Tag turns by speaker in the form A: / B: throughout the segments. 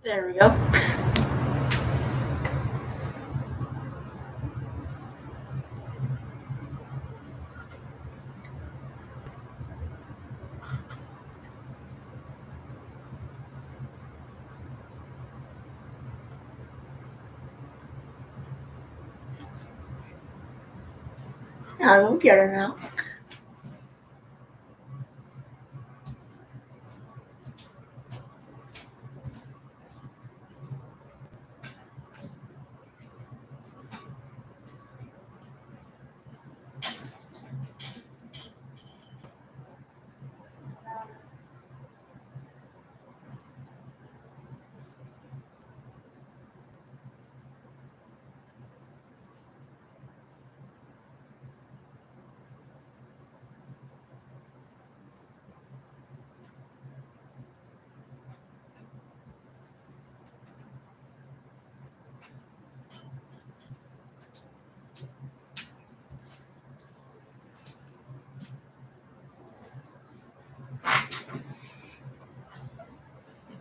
A: There we go. I don't get it now.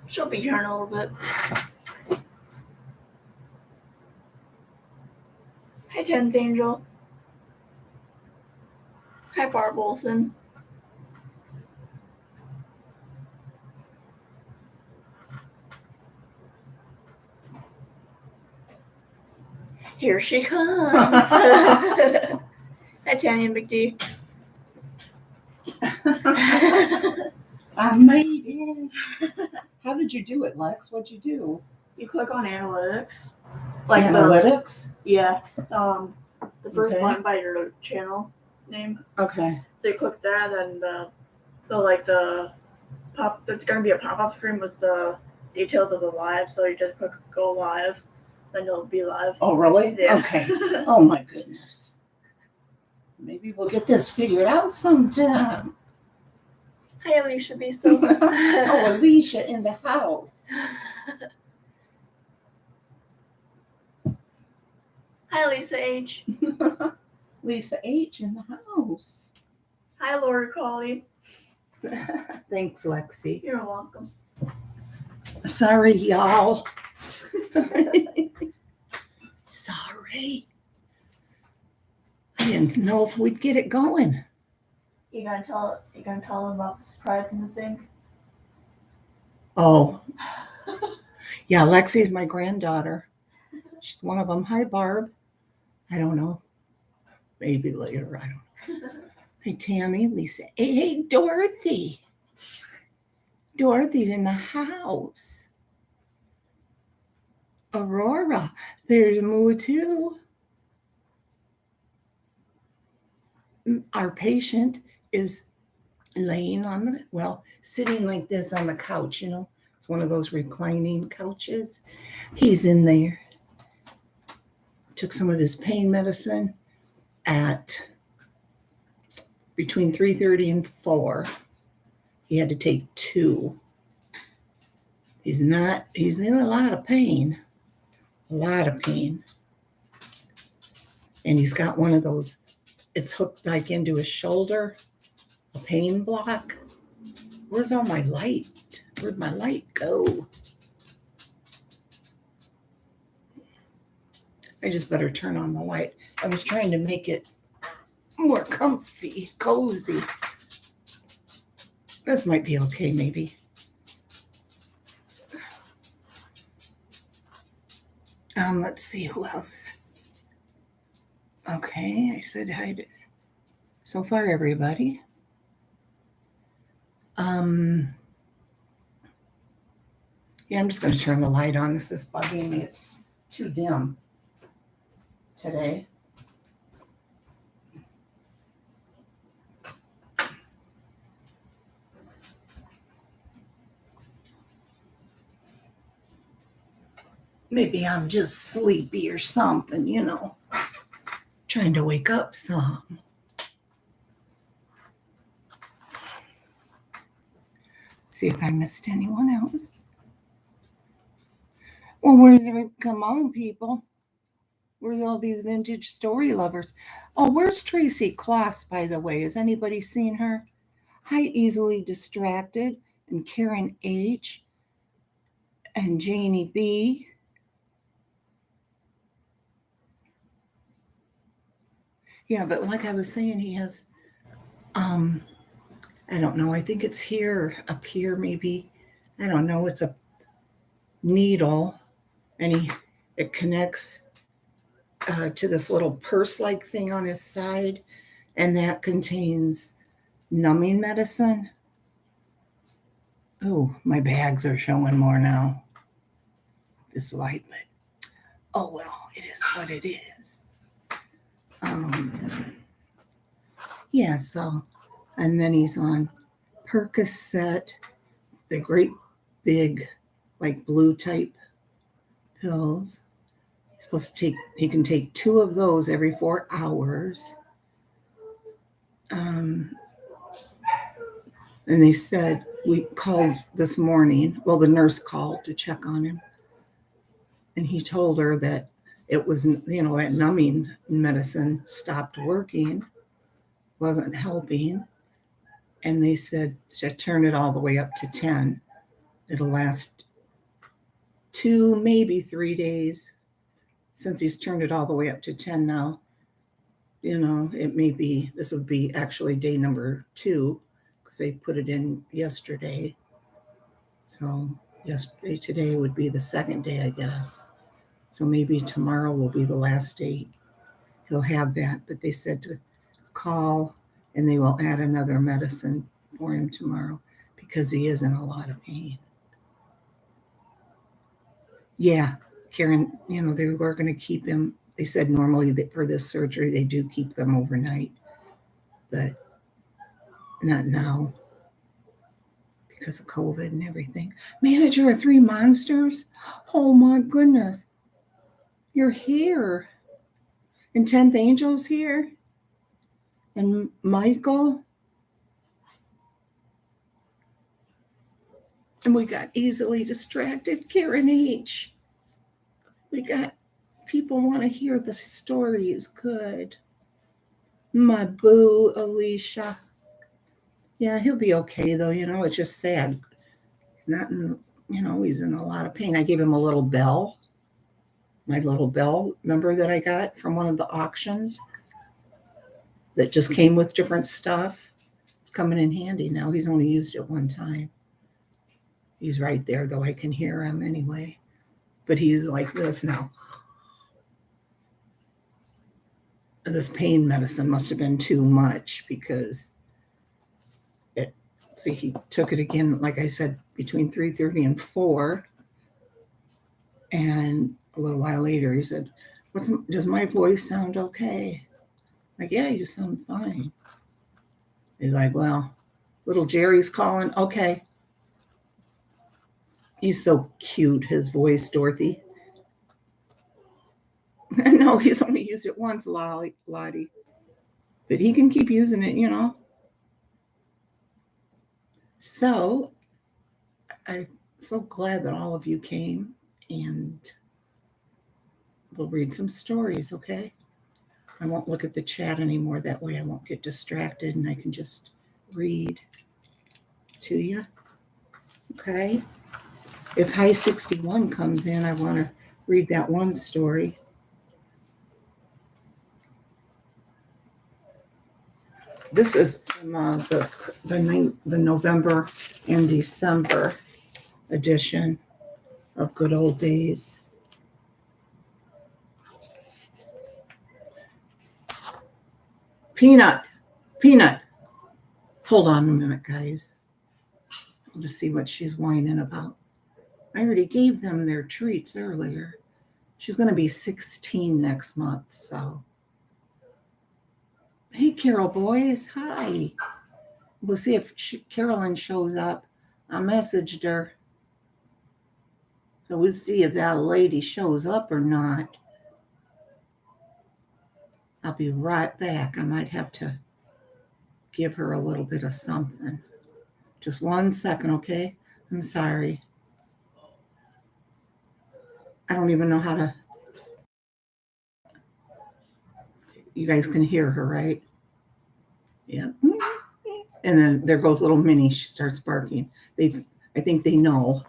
A: She'll be here in a little bit. Hi, Tens Angel. Hi, Barb Olson. Here she comes. Hi, Tammy and Big D.
B: I made it. How did you do it, Lex? What'd you do?
A: You click on analytics.
B: Analytics?
A: The first
B: Okay.
A: one by your channel name.
B: Okay.
A: So you click that, and it's gonna be a pop-up screen with the details of the live. So you just click go live, then you'll be live.
B: Oh, really?
A: Yeah.
B: Okay. Oh, my goodness. Maybe we'll get this figured out sometime.
A: Hi, Alicia B. So.
B: Oh, Alicia in the house.
A: Hi, Lisa H.
B: Lisa H in the house.
A: Hi, Laura Colley.
B: Thanks, Lexi.
A: You're welcome.
B: Sorry, y'all. Sorry. I didn't know if we'd get it going.
A: You gonna tell them about the surprise in the sink?
B: Oh. Yeah, Lexi's my granddaughter. She's one of them. Hi, Barb. I don't know. Maybe later. I don't know. Hey, Tammy, Lisa. Hey, Dorothy. Dorothy's in the house. Aurora. There's Moo too. Our patient is laying sitting like this on the couch, you know. It's one of those reclining couches. He's in there. Took some of his pain medicine at between 3:30 and 4. He had to take 2. He's in a lot of pain. And he's got one of those, it's hooked like into his shoulder, a pain block. Where's all my light? Where'd my light go? I just better turn on the light. I was trying to make it more comfy, cozy. This might be okay, maybe. Let's see who else. Okay, I said hi to so far everybody. Yeah, I'm just going to turn the light on. This is bugging me. It's too dim today. Maybe I'm just sleepy or something, you know. Trying to wake up some. See if I missed anyone else. Well, come on, people. Where's all these vintage story lovers? Oh, where's Tracy Kloss, by the way? Has anybody seen her? Hi, Easily Distracted and Karen H. and Janie B. Yeah, but like I was saying, he has, I don't know, I think it's here, up here maybe. I don't know, it's a needle, and it connects to this little purse-like thing on his side, and that contains numbing medicine. Oh, my bags are showing more now. This light, but oh well, it is what it is. Yeah, so, and then he's on Percocet, the great big, like blue type pills. He's supposed to take, he can take 2 of those every 4 hours. And they said, we called this morning, well, the nurse called to check on him. And he told her that it was, that numbing medicine stopped working, wasn't helping. And they said to turn it all the way up to 10. It'll last 2, maybe 3 days. Since he's turned it all the way up to 10 now, it may be, this would be actually day number 2, because they put it in yesterday. So today would be the 2nd day, I guess. So maybe tomorrow will be the last day he'll have that. But they said to call, and they will add another medicine for him tomorrow because he is in a lot of pain. Yeah, Karen, they were going to keep him. They said normally that for this surgery, they do keep them overnight, but not now because of COVID and everything. Manager of 3 Monsters? Oh my goodness. You're here. And 10th Angel's here. And Michael. And we got easily distracted, Karen H. We got people want to hear the stories. Good. My boo, Alicia. Yeah, he'll be okay though. It's just sad. He's in a lot of pain. I gave him a little bell. My little bell, remember, that I got from one of the auctions that just came with different stuff. It's coming in handy now. He's only used it one time. He's right there, though. I can hear him anyway. But he's like this now. This pain medicine must have been too much because he took it again, like I said, between 3:30 and 4. And a little while later, he said, does my voice sound okay? Like, yeah, you sound fine. He's like, well, little Jerry's calling. Okay. He's so cute, his voice, Dorothy. No, he's only used it once, Lottie. But he can keep using it, So, I'm so glad that all of you came, and we'll read some stories, okay? I won't look at the chat anymore. That way I won't get distracted and I can just read to you. Okay? If High 61 comes in, I want to read that one story. This is from the November and December edition of Good Old Days. Peanut. Hold on a minute, guys. I'll just see what she's whining about. I already gave them their treats earlier. She's going to be 16 next month, so. Hey, Carol boys. Hi. We'll see if Carolyn shows up. I messaged her. So we'll see if that lady shows up or not. I'll be right back. I might have to give her a little bit of something. Just 1 second, okay? I'm sorry. I don't even know how to. You guys can hear her, right? Yeah. And then there goes little Minnie. She starts barking. I think they know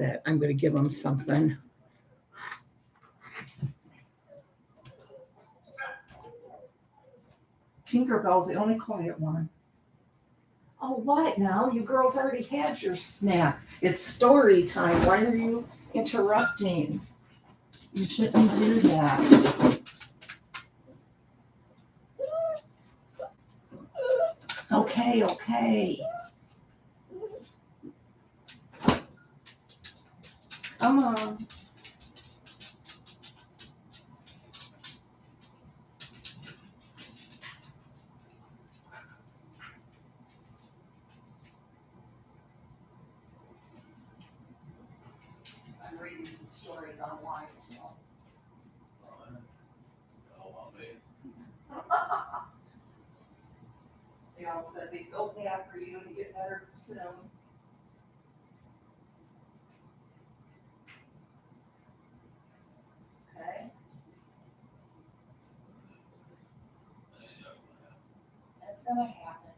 B: that I'm going to give them something. Tinkerbell's the only quiet one. Oh, what now? You girls already had your snack. It's story time. Why are you interrupting? You shouldn't do that. Okay, okay. Come on. I'm reading some stories online too. They all said they felt bad for you to get better soon. Okay. That's gonna happen.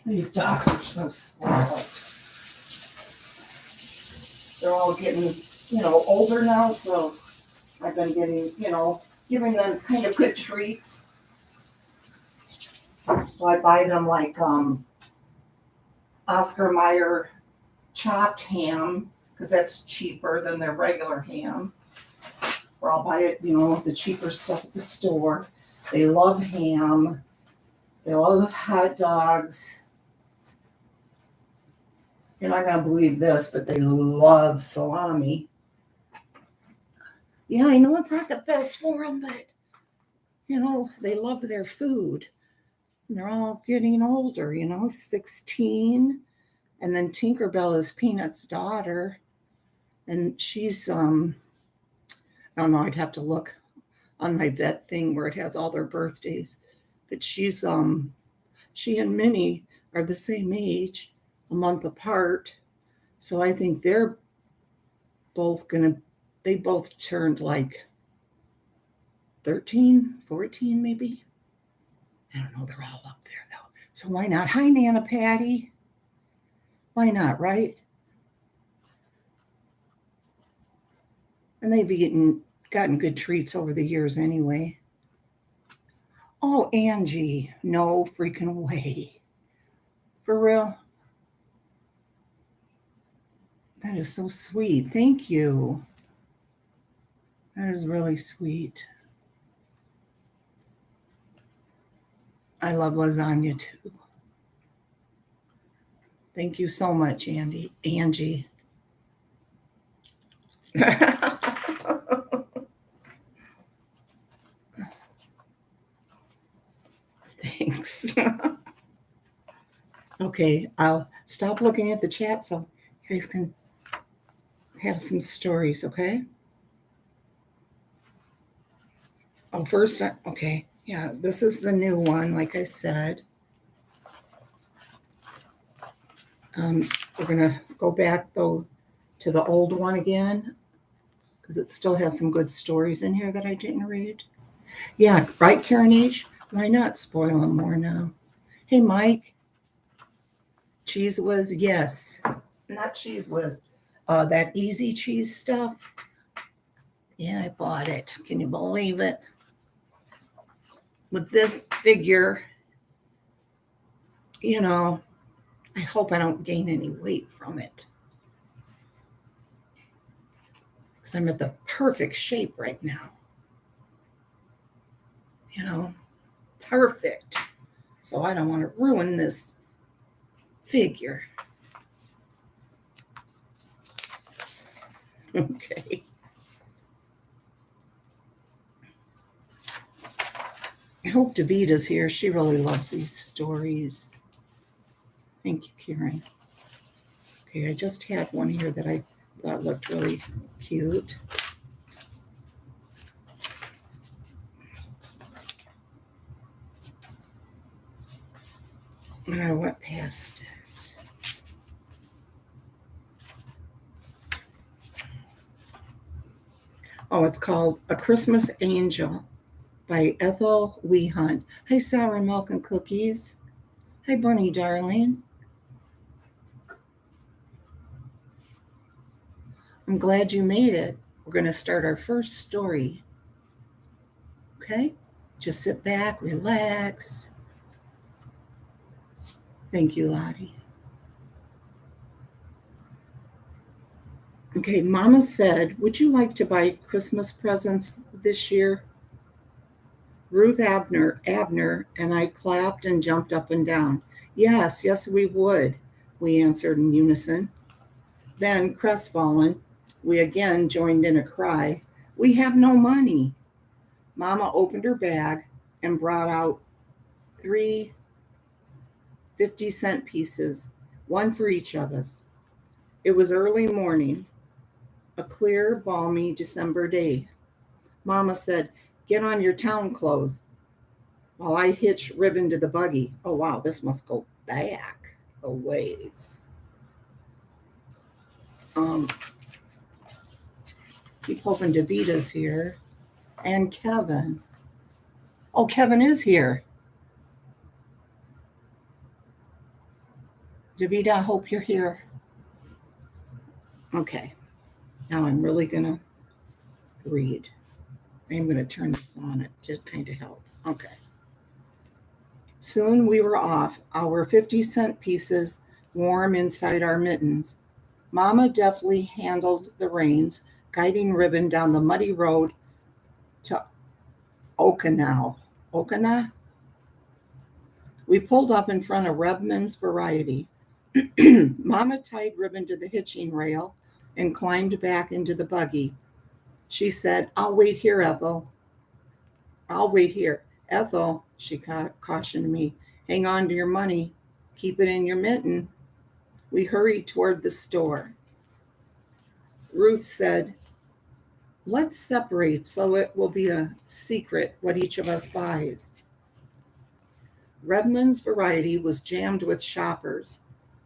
B: These dogs are so spoiled. They're all getting, older now, so I've been getting, giving them kind of good treats. So I buy them like Oscar Mayer chopped ham, because that's cheaper than their regular ham. Or I'll buy it, the cheaper stuff at the store. They love ham. They love hot dogs. You're not going to believe this, but they love salami. Yeah, I know it's not the best for them, but, they love their food. And they're all getting older, 16. And then Tinkerbell is Peanut's daughter. And she's, I don't know, I'd have to look on my vet thing where it has all their birthdays. But she's, she and Minnie are the same age, a month apart. So I think they're both they both turned like 13, 14 maybe. I don't know, they're all up there though. So why not? Hi, Nana Patty. Why not, right? And they've gotten good treats over the years anyway. Oh, Angie, no freaking way. For real? That is so sweet. Thank you. That is really sweet. I love lasagna too. Thank you so much, Angie. Thanks. Okay, I'll stop looking at the chat so you guys can have some stories, okay? Oh, first, okay. Yeah, this is the new one, like I said. We're going to go back, though, to the old one again, because it still has some good stories in here that I didn't read. Yeah, right, Karen H? Why not spoil them more now? Hey, Mike. Cheese Whiz, yes. Not Cheese Whiz. That Easy Cheese stuff. Yeah, I bought it. Can you believe it? With this figure, I hope I don't gain any weight from it. Because I'm at the perfect shape right now. Perfect. So I don't want to ruin this figure. Okay. I hope Davita's here. She really loves these stories. Thank you, Karen. Okay, I just had one here that I thought looked really cute. And I went past it. Oh, it's called A Christmas Angel by Ethel Wehunt. Hi, Sour Milk and Cookies. Hi, Bunny darling. I'm glad you made it. We're going to start our first story. Okay? Just sit back, relax. Thank you, Lottie. Okay, Mama said, would you like to buy Christmas presents this year? Ruth Abner and I clapped and jumped up and down. Yes, we would, we answered in unison. Then, crestfallen, we again joined in a cry. We have no money. Mama opened her bag and brought out 3 50-cent pieces, one for each of us. It was early morning, a clear, balmy December day. Mama said, get on your town clothes while I hitch ribbon to the buggy. Oh, wow, this must go back a ways. Keep hoping Davita's here. And Kevin. Oh, Kevin is here. Davita, I hope you're here. Okay. Now I'm really going to read. I'm going to turn this on. It did kind of help. Okay. Soon we were off, our 50-cent pieces warm inside our mittens. Mama deftly handled the reins, guiding ribbon down the muddy road to Okanau. Okanau? We pulled up in front of Rebman's Variety. Mama tied ribbon to the hitching rail and climbed back into the buggy. She said, I'll wait here, Ethel. I'll wait here. Ethel, she cautioned me, hang on to your money. Keep it in your mitten. We hurried toward the store. Ruth said, let's separate so it will be a secret what each of us buys. Redmond's Variety was jammed with shoppers.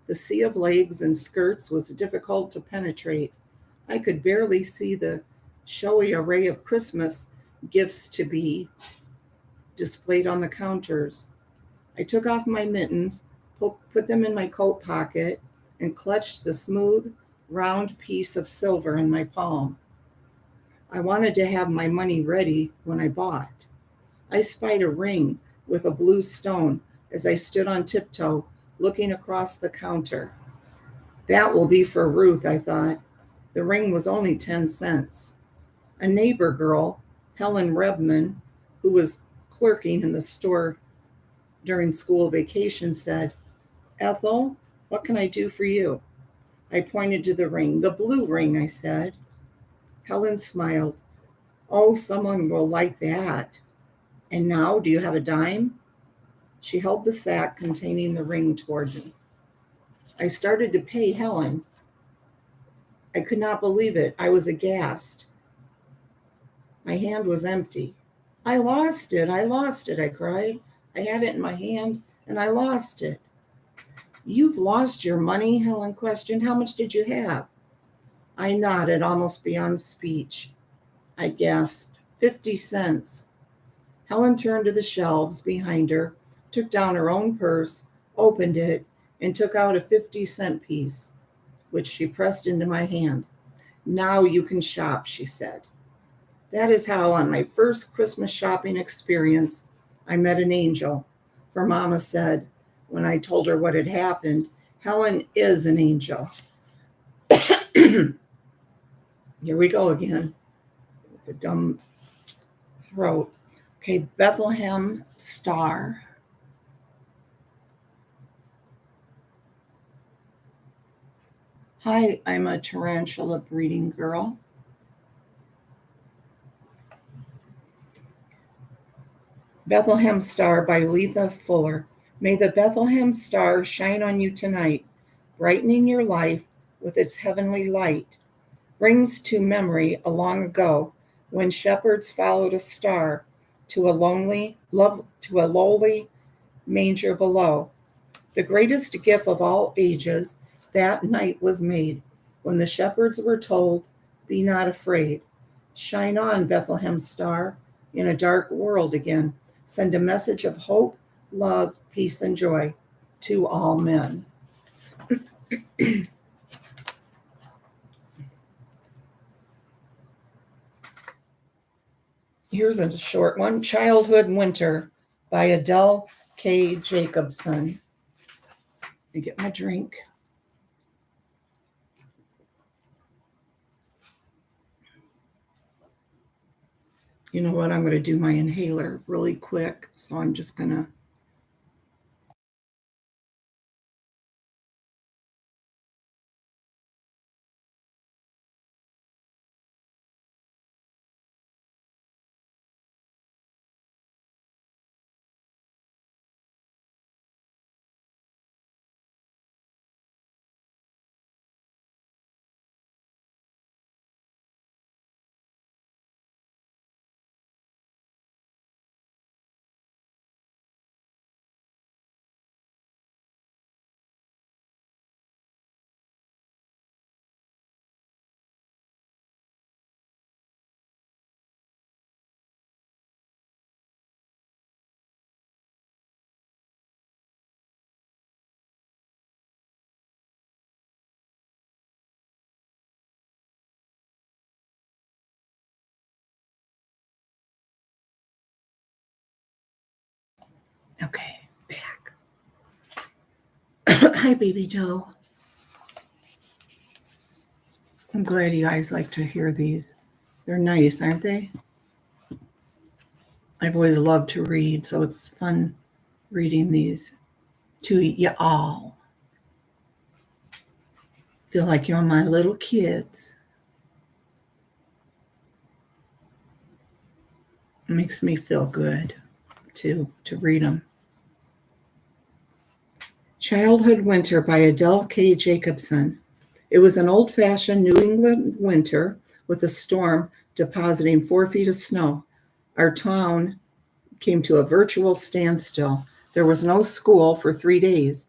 B: The sea of legs and skirts was difficult to penetrate. I could barely see the showy array of Christmas gifts to be displayed on the counters. I took off my mittens, put them in my coat pocket, and clutched the smooth, round piece of silver in my palm. I wanted to have my money ready when I bought. I spied a ring with a blue stone as I stood on tiptoe, looking across the counter. That will be for Ruth, I thought. The ring was only 10 cents. A neighbor girl, Helen Rebman, who was clerking in the store during school vacation, said, Ethel, what can I do for you? I pointed to the ring. The blue ring, I said. Helen smiled. Oh, someone will like that. And now, do you have a dime? She held the sack containing the ring toward me. I started to pay Helen. I could not believe it. I was aghast. My hand was empty. I lost it, I cried. I had it in my hand, and I lost it. You've lost your money? Helen questioned. How much did you have? I nodded, almost beyond speech. I gasped, 50 cents. Helen turned to the shelves behind her, took down her own purse, opened it, and took out a 50-cent piece, which she pressed into my hand. Now you can shop, she said. That is how, on my first Christmas shopping experience, I met an angel. For Mama said, when I told her what had happened, Helen is an angel. Here we go again. With the dumb throat. Okay, Bethlehem Star. Hi, I'm a tarantula breeding girl. Bethlehem Star by Letha Fuller. May the Bethlehem Star shine on you tonight, brightening your life with its heavenly light. Brings to memory a long ago when shepherds followed a star to a lowly manger below. The greatest gift of all ages that night was made when the shepherds were told, "Be not afraid. Shine on, Bethlehem star, in a dark world again. Send a message of hope, love, peace, and joy to all men." Here's a short one, Childhood Winter by Adele K. Jacobson. Let me get my drink. You know what? I'm going to do my inhaler really quick. So I'm just going to. Okay, back. Hi, baby doe. I'm glad you guys like to hear these. They're nice, aren't they? I've always loved to read, so it's fun reading these to you all. Feel like you're my little kids. It makes me feel good to read them. Childhood Winter by Adele K. Jacobson. It was an old-fashioned New England winter with a storm depositing 4 feet of snow. Our town came to a virtual standstill. There was no school for 3 days.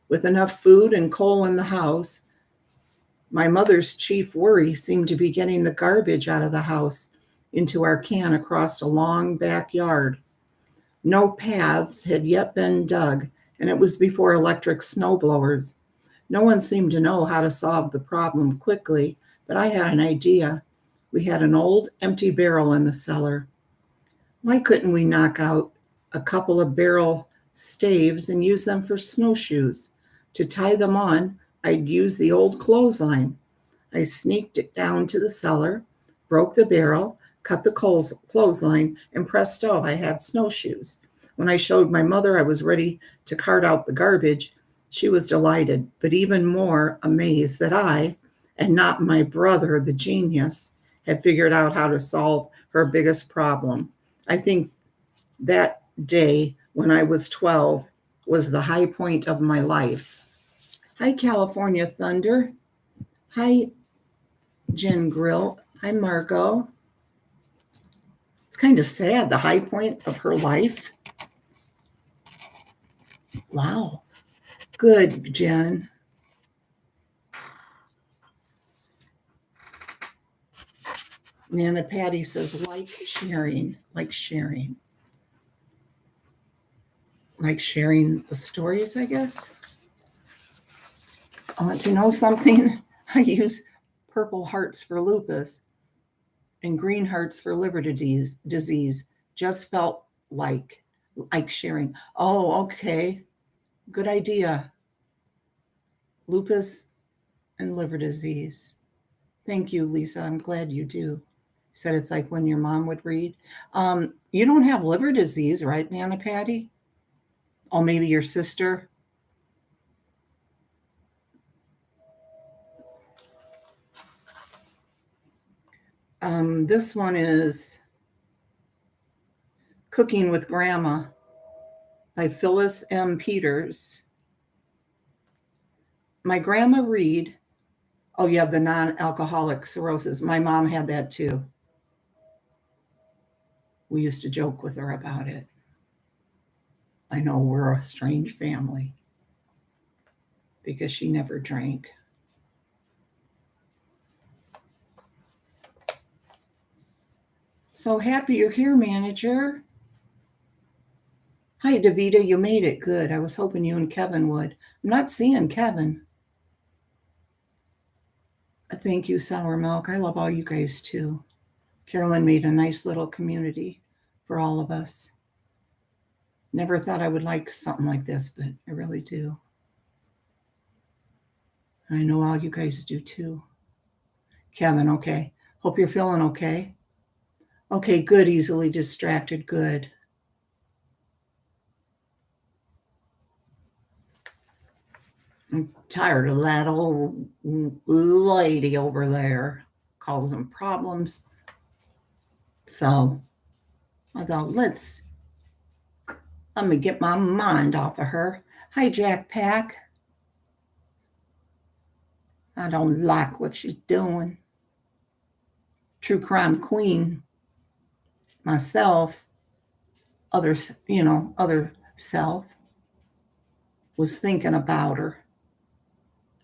B: With enough food and coal in the house, my mother's chief worry seemed to be getting the garbage out of the house into our can across a long backyard. No paths had yet been dug, and it was before electric snowblowers. No one seemed to know how to solve the problem quickly, but I had an idea. We had an old empty barrel in the cellar. Why couldn't we knock out a couple of barrel staves and use them for snowshoes? To tie them on, I'd use the old clothesline. I sneaked it down to the cellar, broke the barrel, cut the clothesline, and presto, I had snowshoes. When I showed my mother I was ready to cart out the garbage, she was delighted, but even more amazed that I, and not my brother, the genius, had figured out how to solve her biggest problem. I think that day when I was 12 was the high point of my life. Hi, California Thunder. Hi, Jen Grill. Hi, Margot. It's kind of sad, the high point of her life. Wow. Good, Jen. Nana Patty says, like sharing. Like sharing the stories, I guess. I want to know something. I use purple hearts for lupus and green hearts for liver disease. Just felt like sharing. Oh, okay. Good idea. Lupus and liver disease. Thank you, Lisa. I'm glad you do. You said it's like when your mom would read. You don't have liver disease, right, Nana Patty? Oh, maybe your sister. This one is Cooking with Grandma by Phyllis M. Peters. My grandma Reed, oh, you have the non-alcoholic cirrhosis. My mom had that too. We used to joke with her about it. I know we're a strange family. because she never drank. So happy you're here, manager. Hi, Davita. You made it. Good. I was hoping you and Kevin would. I'm not seeing Kevin. Thank you, Sour Milk. I love all you guys too. Carolyn made a nice little community for all of us. Never thought I would like something like this, but I really do. I know all you guys do too. Kevin, okay. Hope you're feeling okay. Okay, good. Easily distracted. Good. I'm tired of that old lady over there causing problems. So I thought, let me get my mind off of her. Hi, Jack Pack. I don't like what she's doing. True crime queen. Myself, other self was thinking about her.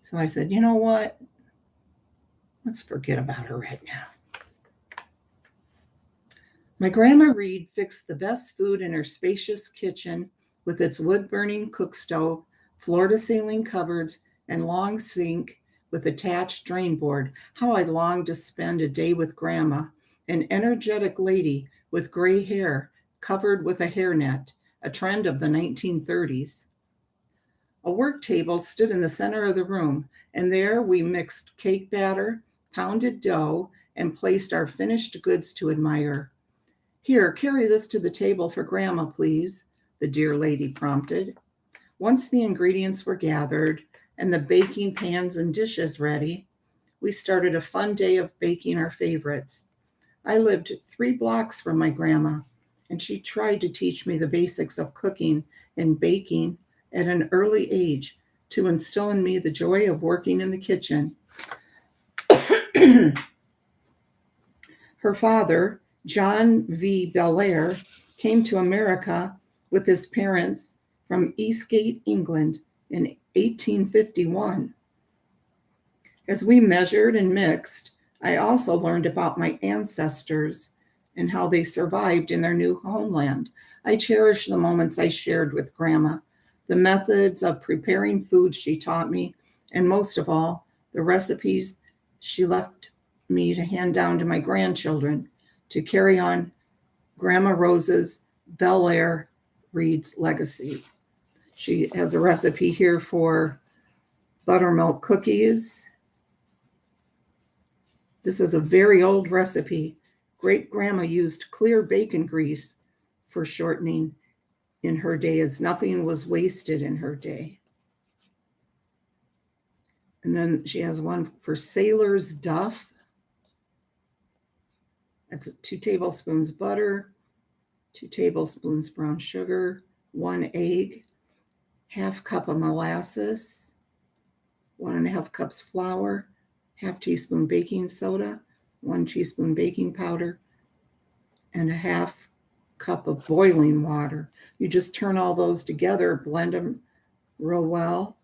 B: So I said, you know what? Let's forget about her right now. My Grandma Reed fixed the best food in her spacious kitchen with its wood-burning cook stove, floor-to-ceiling cupboards, and long sink with attached drain board. How I longed to spend a day with Grandma, an energetic lady with gray hair covered with a hairnet, a trend of the 1930s. A work table stood in the center of the room, and there we mixed cake batter, pounded dough, and placed our finished goods to admire. Here, carry this to the table for Grandma, please, the dear lady prompted. Once the ingredients were gathered and the baking pans and dishes ready, we started a fun day of baking our favorites. I lived 3 blocks from my grandma, and she tried to teach me the basics of cooking and baking at an early age to instill in me the joy of working in the kitchen. Her father, John V. Belair, came to America with his parents from Eastgate, England in 1851. As we measured and mixed, I also learned about my ancestors and how they survived in their new homeland. I cherish the moments I shared with Grandma, the methods of preparing food she taught me, and most of all, the recipes she left me to hand down to my grandchildren to carry on Grandma Rose's Belair Reed's legacy. She has a recipe here for buttermilk cookies. This is a very old recipe. Great grandma used clear bacon grease for shortening in her day, as nothing was wasted in her day. And then she has one for Sailor's Duff. That's 2 tablespoons butter, 2 tablespoons brown sugar, 1 egg, 1/2 cup of molasses, 1.5 cups flour, 1/2 teaspoon baking soda, 1 teaspoon baking powder, and 1/2 cup of boiling water. You just turn all those together, blend them real well.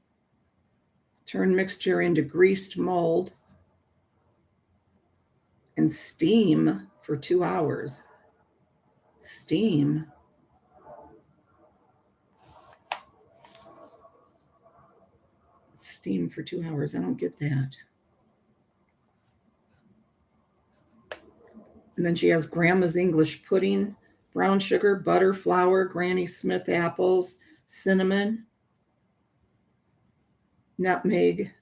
B: Turn mixture into greased mold and steam for 2 hours. Steam. Steam for 2 hours. I don't get that. And then she has Grandma's English pudding, brown sugar, butter, flour, Granny Smith apples, cinnamon, nutmeg,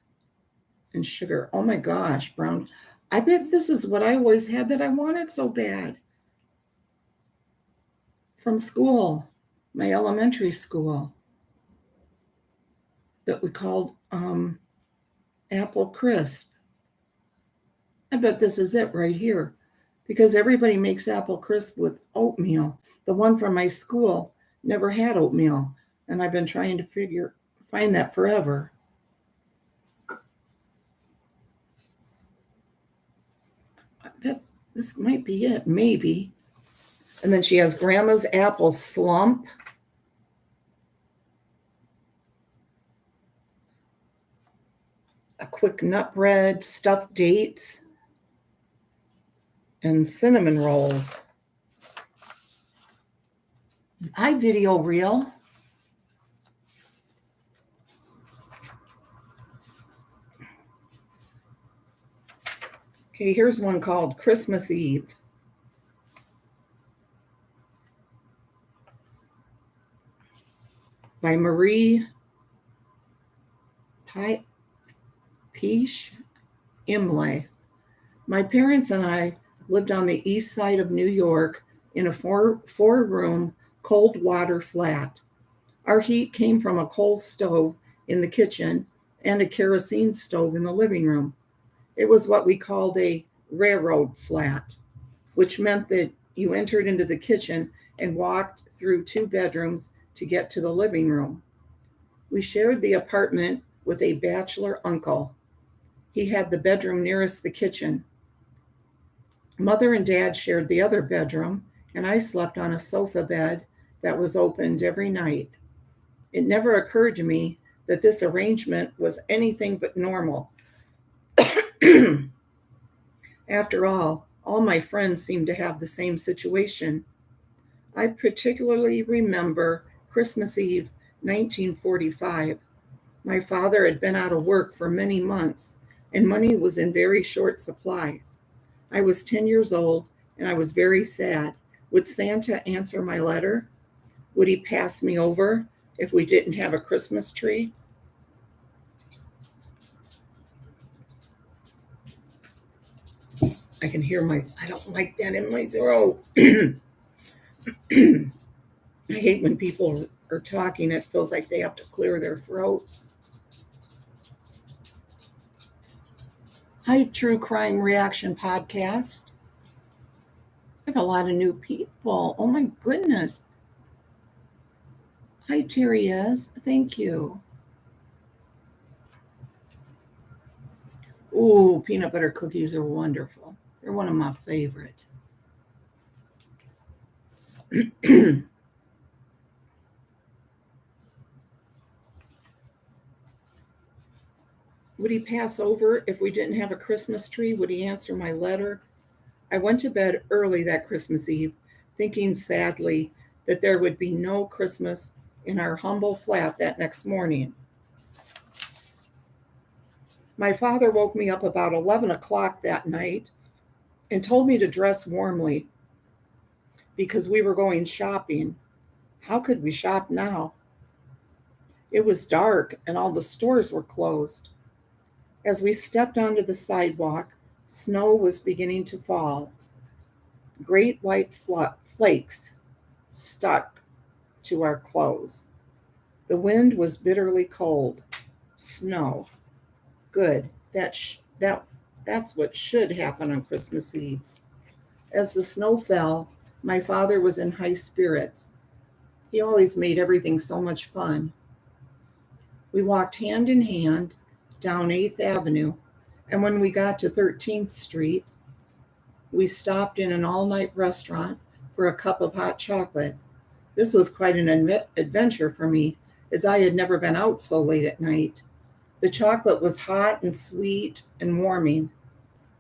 B: and sugar. Oh my gosh, brown. I bet this is what I always had that I wanted so bad. From school, my elementary school, that we called apple crisp. I bet this is it right here, because everybody makes apple crisp with oatmeal. The one from my school never had oatmeal, and I've been trying to find that forever. I bet this might be it, maybe. And then she has Grandma's apple slump. a quick nut bread, stuffed dates, and cinnamon rolls. I video reel. Okay, here's one called Christmas Eve. By Marie Peach Imlay. My parents and I lived on the east side of New York in a four-room cold water flat. Our heat came from a coal stove in the kitchen and a kerosene stove in the living room. It was what we called a railroad flat, which meant that you entered into the kitchen and walked through 2 bedrooms to get to the living room. We shared the apartment with a bachelor uncle. He had the bedroom nearest the kitchen. Mother and Dad shared the other bedroom, and I slept on a sofa bed that was opened every night. It never occurred to me that this arrangement was anything but normal. After all my friends seemed to have the same situation. I particularly remember Christmas Eve, 1945. My father had been out of work for many months, and money was in very short supply. I was 10 years old, and I was very sad. Would Santa answer my letter? Would he pass me over if we didn't have a Christmas tree? I can hear I don't like that in my throat. I hate when people are talking, it feels like they have to clear their throat. Hi, True Crime Reaction Podcast. I have a lot of new people. Oh my goodness. Hi, Terry S. Thank you. Ooh, peanut butter cookies are wonderful. They're one of my favorite. Would he pass over if we didn't have a Christmas tree? Would he answer my letter? I went to bed early that Christmas Eve, thinking sadly that there would be no Christmas in our humble flat that next morning. My father woke me up about 11 o'clock that night and told me to dress warmly because we were going shopping. How could we shop now? It was dark and all the stores were closed. As we stepped onto the sidewalk, snow was beginning to fall. Great white flakes stuck to our clothes. The wind was bitterly cold. Snow. Good. That's what should happen on Christmas Eve. As the snow fell, my father was in high spirits. He always made everything so much fun. We walked hand in hand down 8th Avenue, and when we got to 13th Street, we stopped in an all-night restaurant for a cup of hot chocolate. This was quite an adventure for me, as I had never been out so late at night. The chocolate was hot and sweet and warming.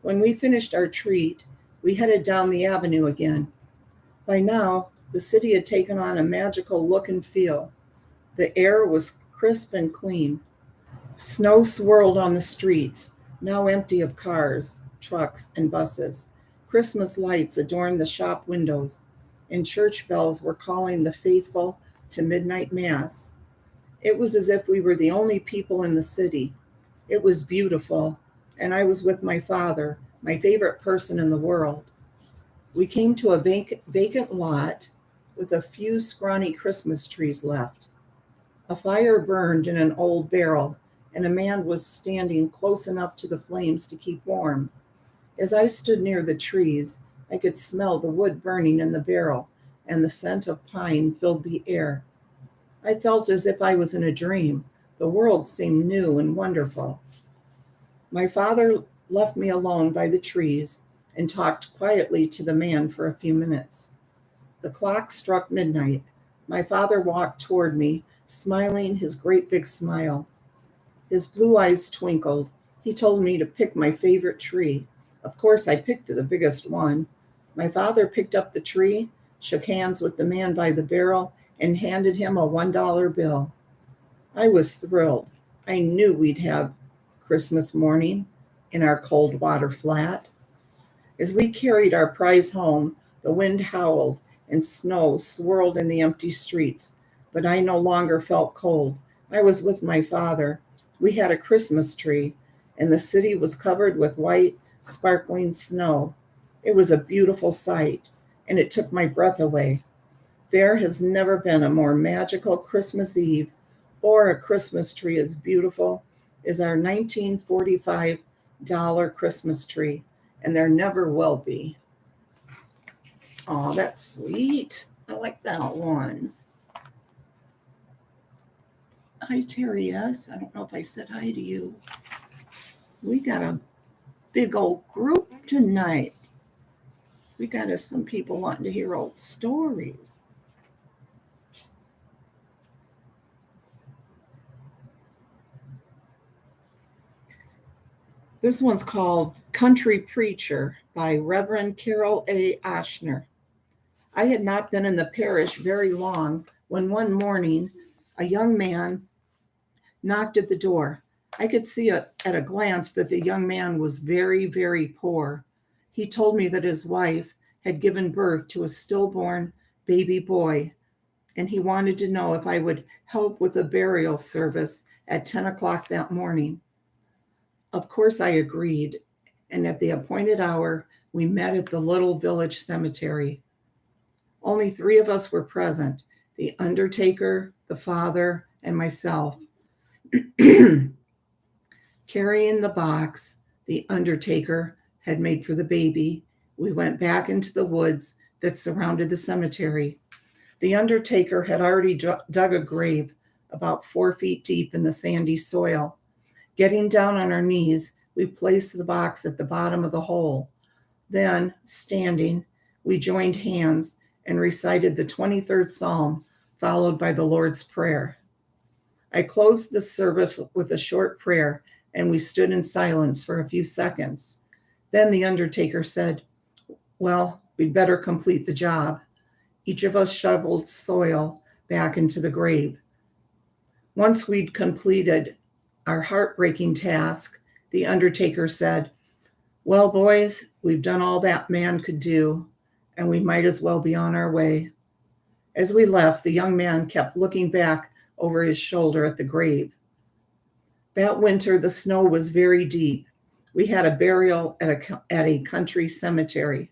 B: When we finished our treat, we headed down the avenue again. By now, the city had taken on a magical look and feel. The air was crisp and clean. Snow swirled on the streets, now empty of cars, trucks, and buses. Christmas lights adorned the shop windows, and church bells were calling the faithful to midnight mass. It was as if we were the only people in the city. It was beautiful, and I was with my father, my favorite person in the world. We came to a vacant lot with a few scrawny Christmas trees left. A fire burned in an old barrel, and a man was standing close enough to the flames to keep warm. As I stood near the trees, I could smell the wood burning in the barrel, and the scent of pine filled the air. I felt as if I was in a dream. The world seemed new and wonderful. My father left me alone by the trees and talked quietly to the man for a few minutes. The clock struck midnight. My father walked toward me, smiling his great big smile. His blue eyes twinkled, He told me to pick my favorite tree. Of course, I picked the biggest one. My father picked up the tree, shook hands with the man by the barrel, and handed him a $1 bill. I was thrilled. I knew we'd have Christmas morning in our cold water flat. As we carried our prize home, the wind howled and snow swirled in the empty streets, but I no longer felt cold. I was with my father. We had a Christmas tree, and the city was covered with white, sparkling snow. It was a beautiful sight, and it took my breath away. There has never been a more magical Christmas Eve or a Christmas tree as beautiful as our 1945 dollar Christmas tree, and there never will be. Oh, that's sweet. I like that one. Hi, Terry S. I don't know if I said hi to you. We got a big old group tonight. We got us some people wanting to hear old stories. This one's called Country Preacher by Reverend Carol A. Oshner. I had not been in the parish very long when one morning a young man knocked at the door. I could see at a glance that the young man was very, very poor. He told me that his wife had given birth to a stillborn baby boy, and he wanted to know if I would help with a burial service at 10 o'clock that morning. Of course, I agreed, and at the appointed hour, we met at the little village cemetery. Only 3 of us were present: the undertaker, the father, and myself. Carrying the box the undertaker had made for the baby, we went back into the woods that surrounded the cemetery. The undertaker had already dug a grave about 4 feet deep in the sandy soil. Getting down on our knees, we placed the box at the bottom of the hole. Then, standing, we joined hands and recited the 23rd Psalm, followed by the Lord's Prayer. I closed the service with a short prayer, and we stood in silence for a few seconds. Then the undertaker said, "Well, we'd better complete the job." Each of us shoveled soil back into the grave. Once we'd completed our heartbreaking task, the undertaker said, "Well, boys, we've done all that man could do, and we might as well be on our way." As we left, the young man kept looking back over his shoulder at the grave. That winter, the snow was very deep. We had a burial at a country cemetery.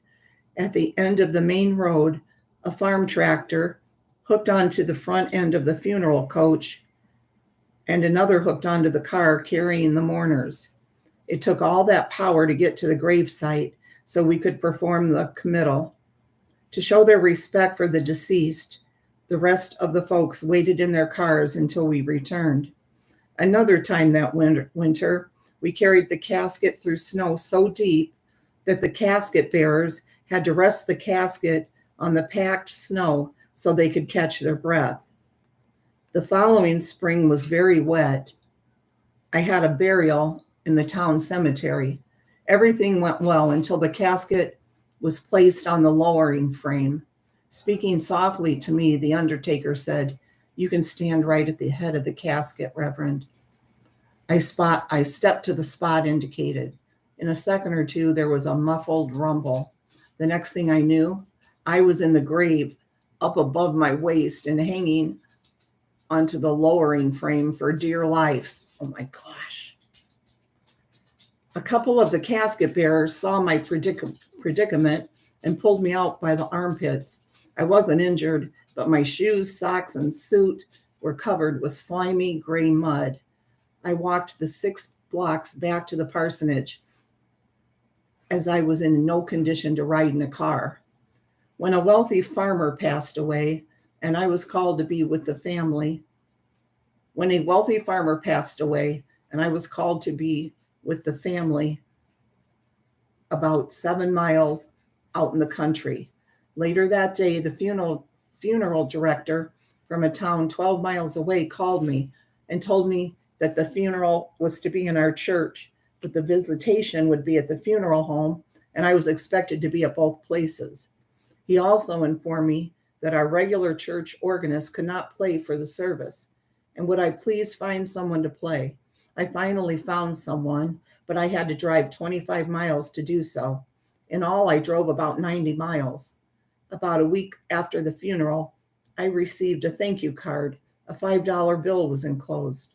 B: At the end of the main road, a farm tractor hooked onto the front end of the funeral coach, and another hooked onto the car carrying the mourners. It took all that power to get to the gravesite so we could perform the committal. To show their respect for the deceased, the rest of the folks waited in their cars until we returned. Another time that winter, we carried the casket through snow so deep that the casket bearers had to rest the casket on the packed snow so they could catch their breath. The following spring was very wet. I had a burial in the town cemetery. Everything went well until the casket was placed on the lowering frame. Speaking softly to me, the undertaker said, "You can stand right at the head of the casket, Reverend." I stepped to the spot indicated. In a second or two, there was a muffled rumble. The next thing I knew, I was in the grave, up above my waist and hanging onto the lowering frame for dear life. Oh my gosh. A couple of the casket bearers saw my predicament and pulled me out by the armpits. I wasn't injured, but my shoes, socks, and suit were covered with slimy gray mud. I walked the 6 blocks back to the parsonage as I was in no condition to ride in a car. When a wealthy farmer passed away, and I was called to be with the family, about 7 miles out in the country. Later that day, the funeral director from a town 12 miles away called me and told me that the funeral was to be in our church but the visitation would be at the funeral home, and I was expected to be at both places. He also informed me that our regular church organist could not play for the service, and would I please find someone to play. I finally found someone, but I had to drive 25 miles to do so. In all, I drove about 90 miles. About a week after the funeral, I received a thank you card. A $5 bill was enclosed.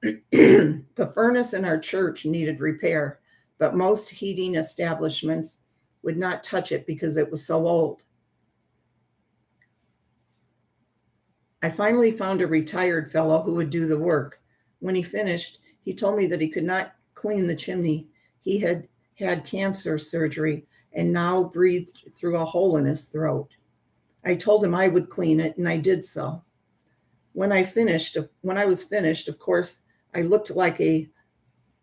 B: The furnace in our church needed repair, but most heating establishments would not touch it because it was so old. I finally found a retired fellow who would do the work. When he finished, he told me that he could not clean the chimney. He had had cancer surgery and now breathed through a hole in his throat. I told him I would clean it, and I did so. When I was finished, of course, I looked like a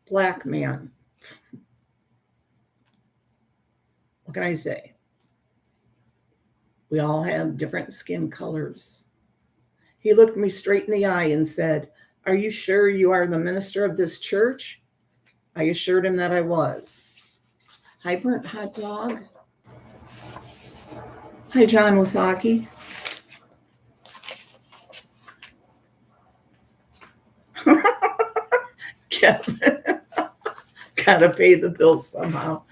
B: black man. What can I say? We all have different skin colors. He looked me straight in the eye and said, "Are you sure you are the minister of this church?" I assured him that I was. Hi, Burnt Hot Dog. Hi, John Wasaki. Kevin, gotta pay the bills somehow.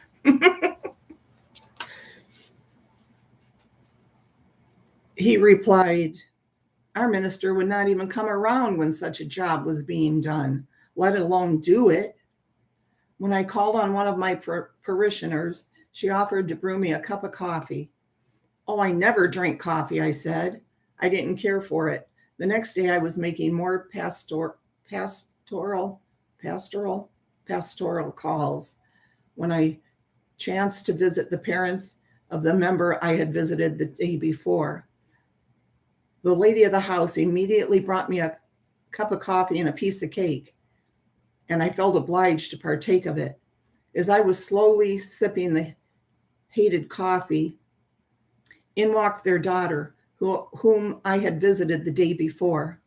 B: He replied, "Our minister would not even come around when such a job was being done, let alone do it." When I called on one of my parishioners, she offered to brew me a cup of coffee. "Oh, I never drink coffee," I said. I didn't care for it. The next day I was making more pastoral calls when I chanced to visit the parents of the member I had visited the day before. The lady of the house immediately brought me a cup of coffee and a piece of cake, and I felt obliged to partake of it. As I was slowly sipping the hated coffee, in walked their daughter, whom I had visited the day before.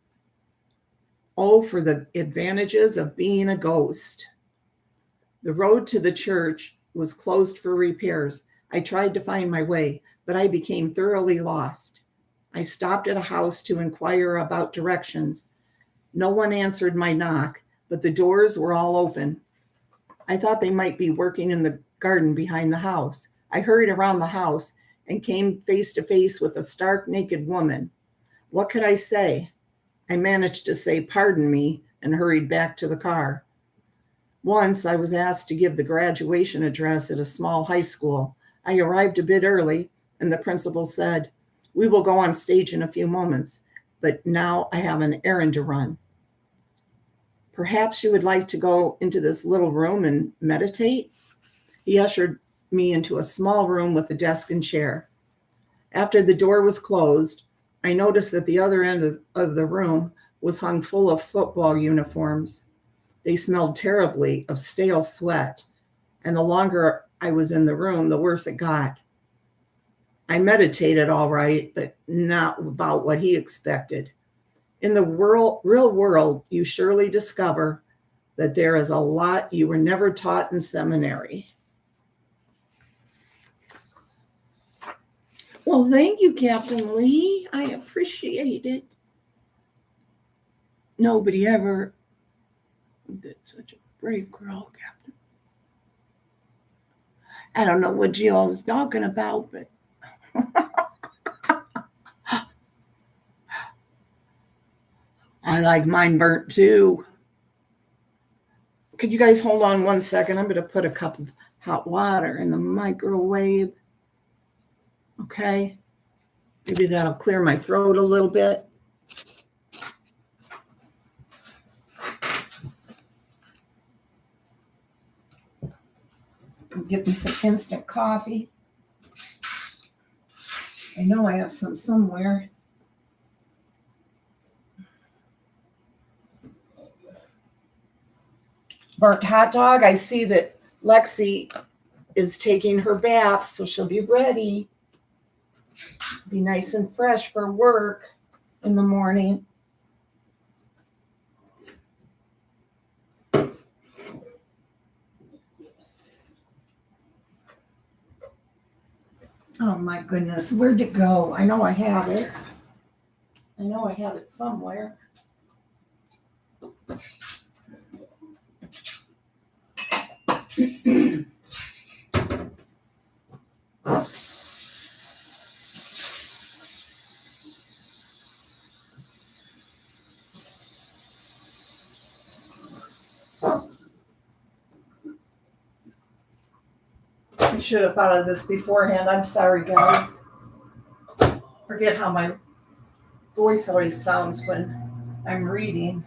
B: Oh, for the advantages of being a ghost. The road to the church was closed for repairs. I tried to find my way, but I became thoroughly lost. I stopped at a house to inquire about directions. No one answered my knock, but the doors were all open. I thought they might be working in the garden behind the house. I hurried around the house and came face to face with a stark naked woman. What could I say? I managed to say, "Pardon me," and hurried back to the car. Once I was asked to give the graduation address at a small high school. I arrived a bit early, and the principal said, "We will go on stage in a few moments, but now I have an errand to run. Perhaps you would like to go into this little room and meditate?" He ushered me into a small room with a desk and chair. After the door was closed, I noticed that the other end of the room was hung full of football uniforms. They smelled terribly of stale sweat, and the longer I was in the room, the worse it got. I meditated all right, but not about what he expected. In the real world, you surely discover that there is a lot you were never taught in seminary. Well, thank you, Captain Lee. I appreciate it. Nobody ever did such a brave girl, Captain. I don't know what y'all's talking about, but I like mine burnt too. Could you guys hold on 1 second? I'm going to put a cup of hot water in the microwave. Okay. Maybe that'll clear my throat a little bit. Get me some instant coffee. I know I have some somewhere. Burnt hot dog. I see that Lexi is taking her bath, so she'll be ready. Be nice and fresh for work in the morning. my goodness, where'd it go? I know I have it. I know I have it somewhere. I should have thought of this beforehand. I'm sorry, guys. Forget how my voice always sounds when I'm reading.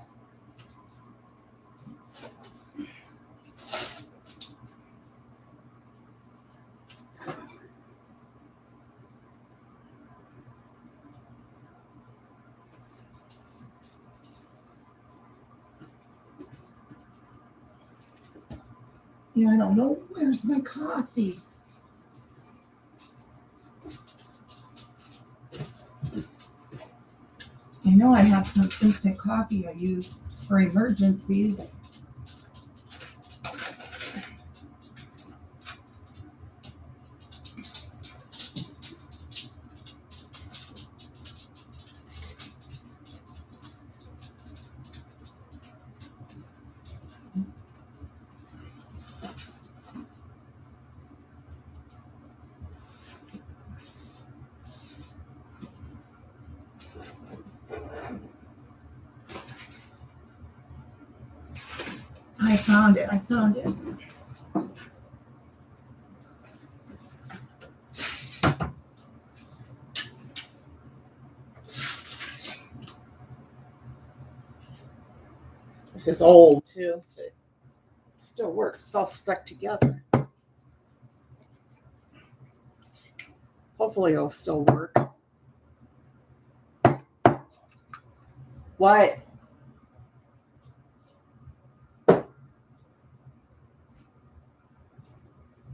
B: Yeah, I don't know. Where's my coffee? I know I have some instant coffee I use for emergencies. I found it. I found it. This is old too, but it still works. It's all stuck together. Hopefully it'll still work. What?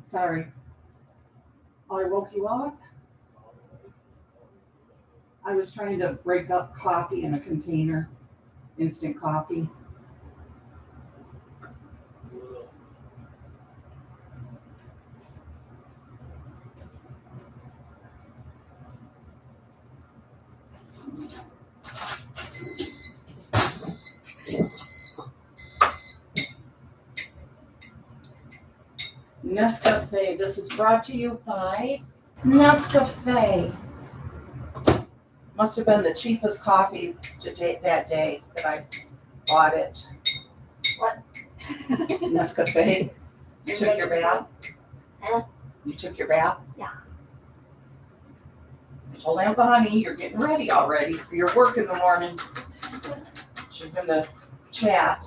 B: Sorry. Oh, I woke you up? I was trying to break up coffee in a container, instant coffee. Nescafe. This is brought to you by Nescafe. Must have been the cheapest coffee that day that I bought it.
A: What?
B: Nescafe. You took your bath?
A: Huh?
B: You took your bath?
A: Yeah.
B: I told Aunt Bonnie you're getting ready already for your work in the morning. She's in the chat.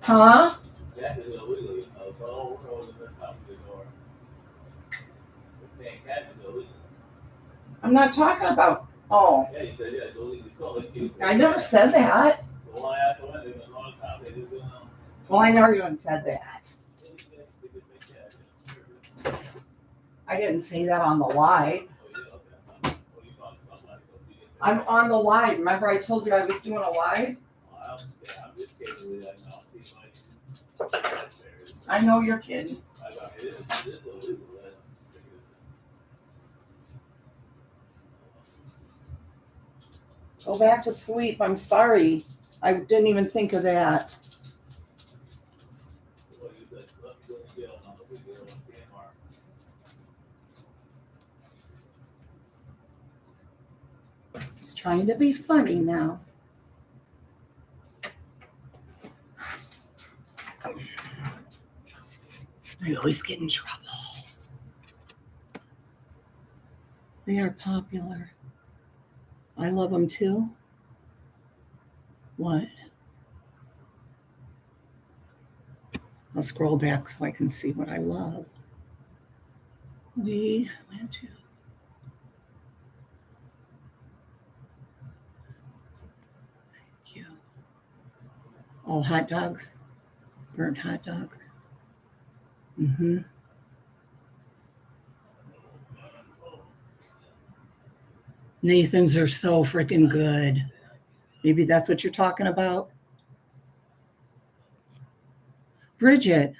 B: Huh? I'm not talking about. Oh. I never said that. Well, I never even said that. I didn't say that on the live. I'm on the live. Remember I told you I was doing a live? I know you're kidding. Go back to sleep. I'm sorry. I didn't even think of that. He's trying to be funny now. I always get in trouble. They are popular. I love them too. What? I'll scroll back so I can see what I love. We went to. Thank you. Oh, hot dogs. Burnt hot dogs. Mm-hmm. Nathan's are so freaking good. Maybe that's what you're talking about. Bridget.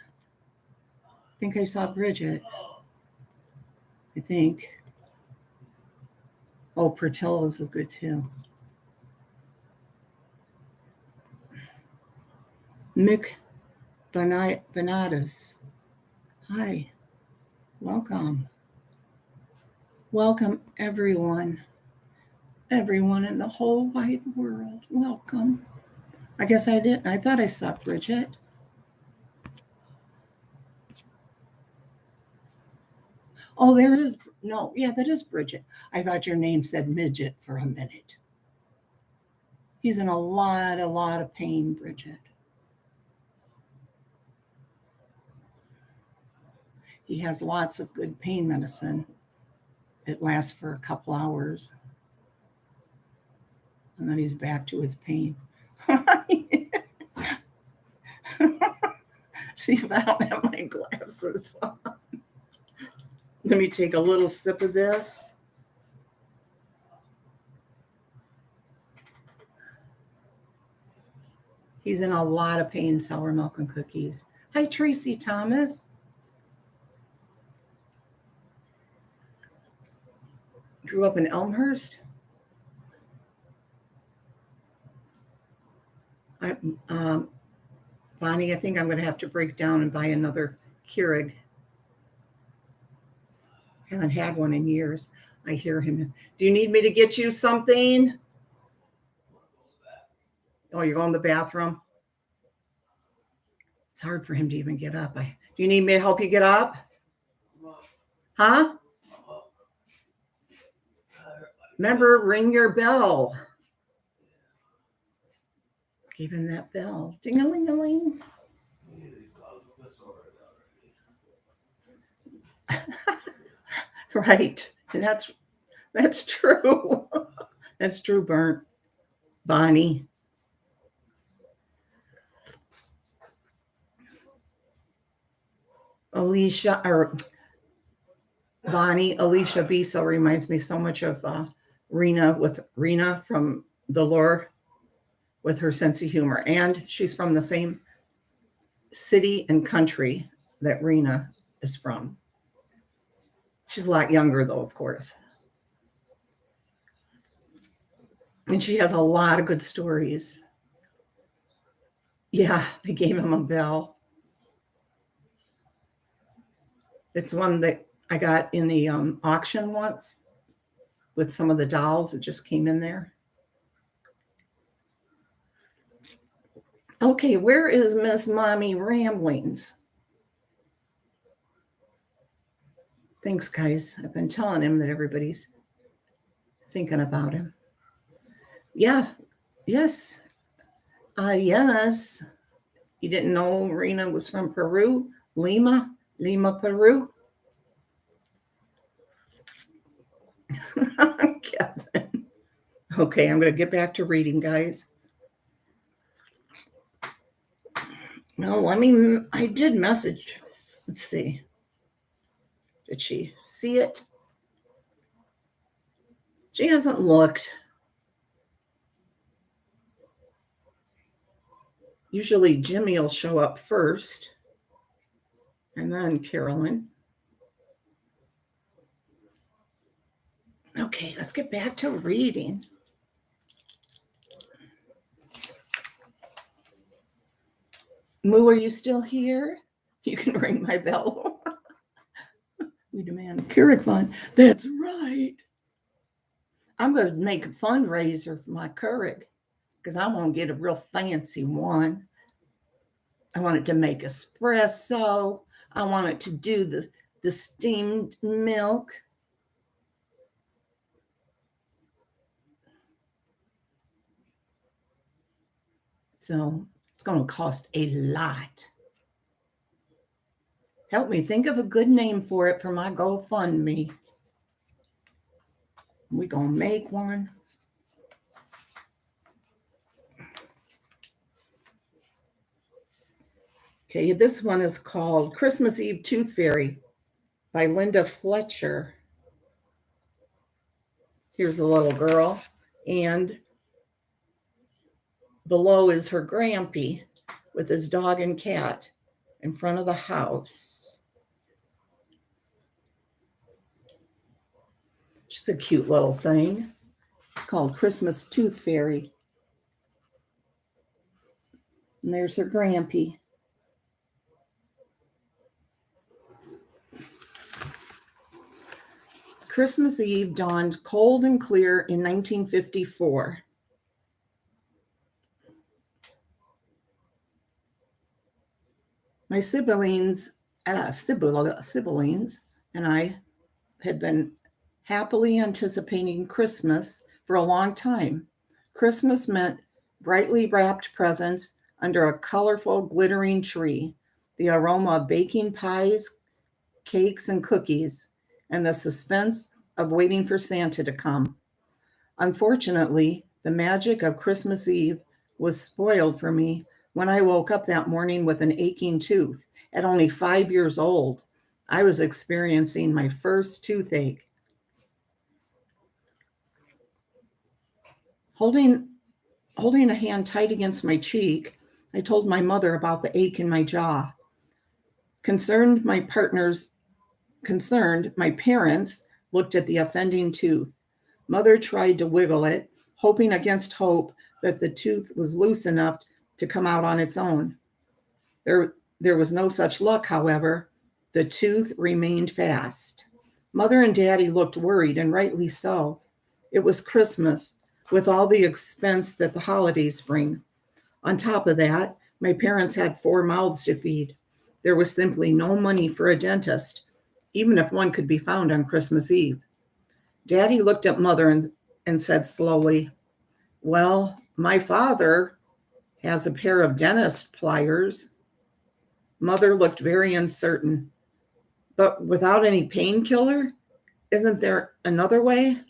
B: I think I saw Bridget. I think. Oh, Portillo's is good too. Mick Benatas. Hi. Welcome. Welcome, everyone. Everyone in the whole wide world. Welcome. I guess I didn't. I thought I saw Bridget. Oh, there is. No, yeah, that is Bridget. I thought your name said midget for a minute. He's in a lot of pain, Bridget. He has lots of good pain medicine. It lasts for a couple hours. And then he's back to his pain. See if I don't have my glasses on. Let me take a little sip of this. He's in a lot of pain, sour milk and cookies. Hi, Tracy Thomas. Grew up in Elmhurst. Bonnie, I think I'm going to have to break down and buy another Keurig. Haven't had one in years. I hear him. Do you need me to get you something? Oh, you're going to the bathroom? It's hard for him to even get up. Do you need me to help you get up? Huh? Remember, ring your bell. Give him that bell. Ding-a-ling-a-ling. Right. And that's true. That's true, Burnt. Bonnie. Alicia Bisa reminds me so much of Rena from The Lure, with her sense of humor. And she's from the same city and country that Rena is from. She's a lot younger, though, of course. And she has a lot of good stories. Yeah, they gave him a bell. It's one that I got in the auction once with some of the dolls that just came in there. Okay, where is Miss Mommy Ramblings? Thanks, guys. I've been telling him that everybody's thinking about him. Yeah, yes. Yes. You didn't know Rena was from Peru? Lima, Peru. Kevin. Okay, I'm going to get back to reading, guys. No, I did message. Let's see. Did she see it? She hasn't looked. Usually Jimmy will show up first, and then Carolyn. Okay, let's get back to reading. Moo, are you still here? You can ring my bell. We demand a Keurig fund. That's right. I'm going to make a fundraiser for my Keurig because I want to get a real fancy one. I want it to make espresso. I want it to do the steamed milk. So it's going to cost a lot. Help me think of a good name for it for my GoFundMe. We're going to make one. Okay, this one is called Christmas Eve Tooth Fairy by Linda Fletcher. Here's a little girl, and below is her grampy with his dog and cat in front of the house. She's a cute little thing. It's called Christmas Tooth Fairy. And there's her grampy. Christmas Eve dawned cold and clear in 1954. My siblings and I had been happily anticipating Christmas for a long time. Christmas meant brightly wrapped presents under a colorful, glittering tree, the aroma of baking pies, cakes, and cookies, and the suspense of waiting for Santa to come. Unfortunately, the magic of Christmas Eve was spoiled for me when I woke up that morning with an aching tooth. At only 5 years old, I was experiencing my first toothache. Holding a hand tight against my cheek, I told my mother about the ache in my jaw. Concerned, my parents looked at the offending tooth. Mother tried to wiggle it, hoping against hope that the tooth was loose enough to come out on its own. There was no such luck, however. The tooth remained fast. Mother and Daddy looked worried, and rightly so. It was Christmas, with all the expense that the holidays bring. On top of that, my parents had 4 mouths to feed. There was simply no money for a dentist, even if one could be found on Christmas Eve. Daddy looked at Mother and said slowly, "Well, my father has a pair of dentist pliers." Mother looked very uncertain. "But without any painkiller? Isn't there another way?"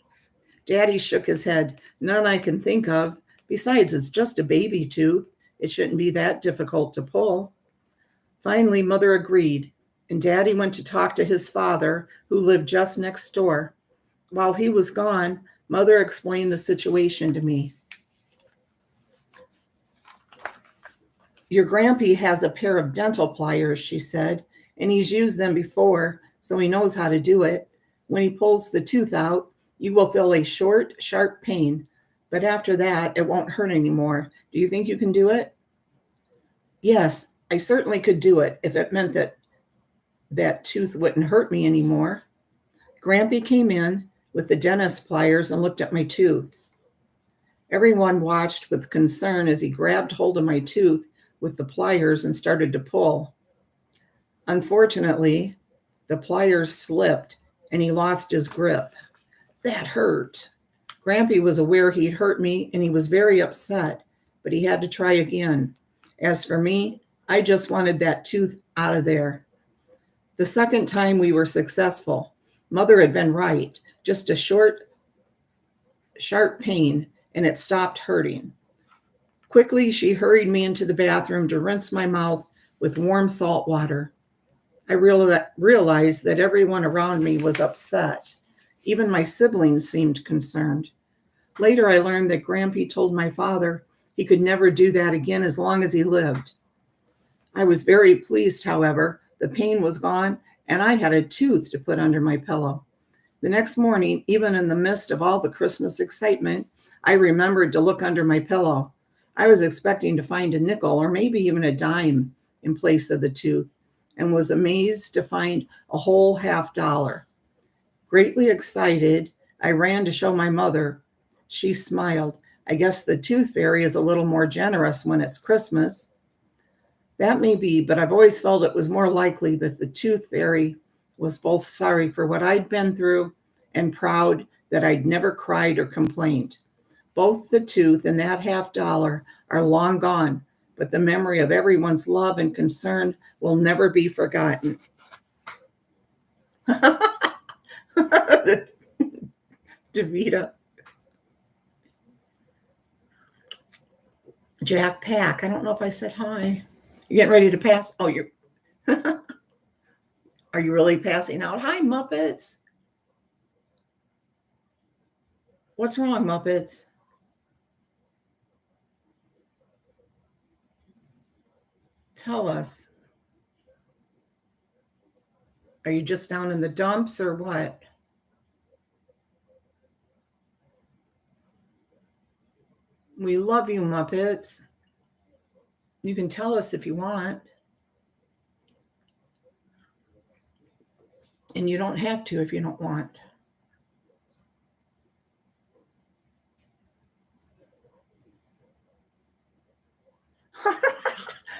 B: Daddy shook his head. "None I can think of. Besides, it's just a baby tooth. It shouldn't be that difficult to pull." Finally, Mother agreed, and Daddy went to talk to his father, who lived just next door. While he was gone, Mother explained the situation to me. "Your grampy has a pair of dental pliers," she said, "and he's used them before, so he knows how to do it. When he pulls the tooth out, you will feel a short, sharp pain, but after that, it won't hurt anymore. Do you think you can do it?" Yes, I certainly could do it if it meant that tooth wouldn't hurt me anymore. Grampy came in with the dentist pliers and looked at my tooth. Everyone watched with concern as he grabbed hold of my tooth with the pliers and started to pull. Unfortunately, the pliers slipped and he lost his grip. That hurt. Grampy was aware he'd hurt me and he was very upset, but he had to try again. As for me, I just wanted that tooth out of there. The second time we were successful. Mother had been right. Just a short, sharp pain, and it stopped hurting. Quickly, she hurried me into the bathroom to rinse my mouth with warm salt water. I realized that everyone around me was upset. Even my siblings seemed concerned. Later, I learned that Grampy told my father he could never do that again as long as he lived. I was very pleased, however. The pain was gone, and I had a tooth to put under my pillow. The next morning, even in the midst of all the Christmas excitement, I remembered to look under my pillow. I was expecting to find a nickel or maybe even a dime in place of the tooth, and was amazed to find a whole $50. Greatly excited, I ran to show my mother. She smiled. "I guess the tooth fairy is a little more generous when it's Christmas." That may be, but I've always felt it was more likely that the tooth fairy was both sorry for what I'd been through and proud that I'd never cried or complained. Both the tooth and that $50 are long gone, but the memory of everyone's love and concern will never be forgotten. Davita. Jack Pack. I don't know if I said hi. You getting ready to pass? Oh, you're. Are you really passing out? Hi, Muppets. What's wrong, Muppets? Tell us. Are you just down in the dumps or what? We love you, Muppets. You can tell us if you want. And you don't have to if you don't want.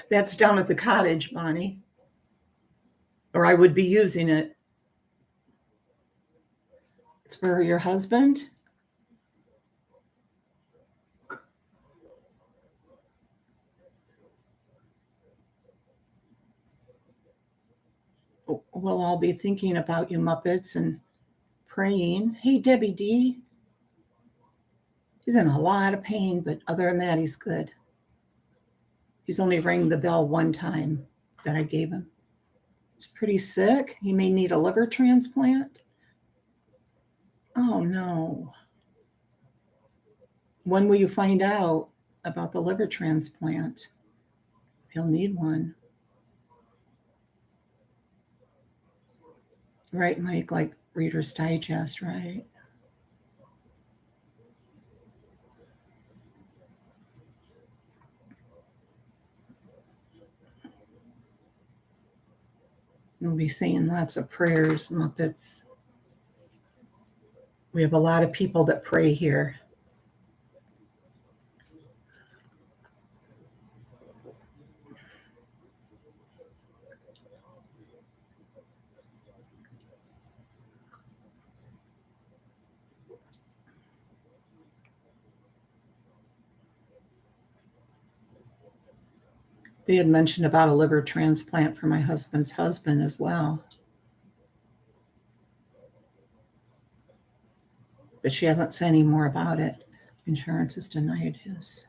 B: That's down at the cottage, Bonnie. Or I would be using it. It's for your husband? We'll all be thinking about you, Muppets, and praying. Hey, Debbie D. He's in a lot of pain, but other than that, he's good. He's only rang the bell one time that I gave him. He's pretty sick. He may need a liver transplant. Oh, no. When will you find out about the liver transplant? He'll need one. Right, Mike, like Reader's Digest, right? We'll be saying lots of prayers, Muppets. We have a lot of people that pray here. They had mentioned about a liver transplant for my husband's husband as well. But she hasn't said any more about it. Insurance has denied his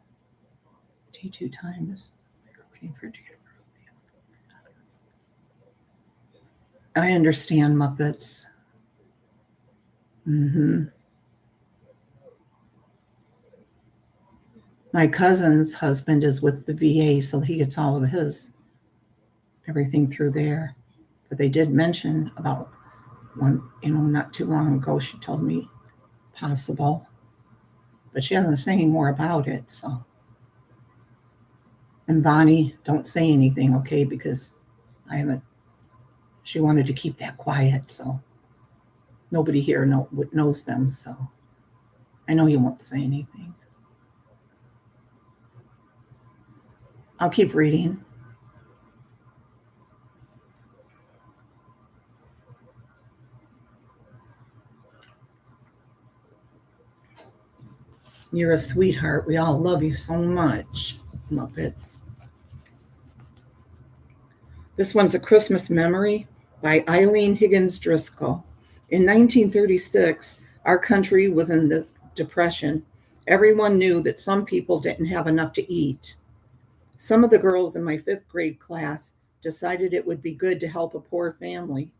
B: T2 times. We're waiting for it to get approved. I understand, Muppets. My cousin's husband is with the VA, so he gets all of his everything through there. But they did mention about one, not too long ago, she told me possible. But she hasn't said any more about it, so. And Bonnie, don't say anything, okay? Because she wanted to keep that quiet, so nobody here knows them, so I know you won't say anything. I'll keep reading. You're a sweetheart. We all love you so much, Muppets. This one's A Christmas Memory by Eileen Higgins Driscoll. In 1936, our country was in the Depression. Everyone knew that some people didn't have enough to eat. Some of the girls in my 5th grade class decided it would be good to help a poor family.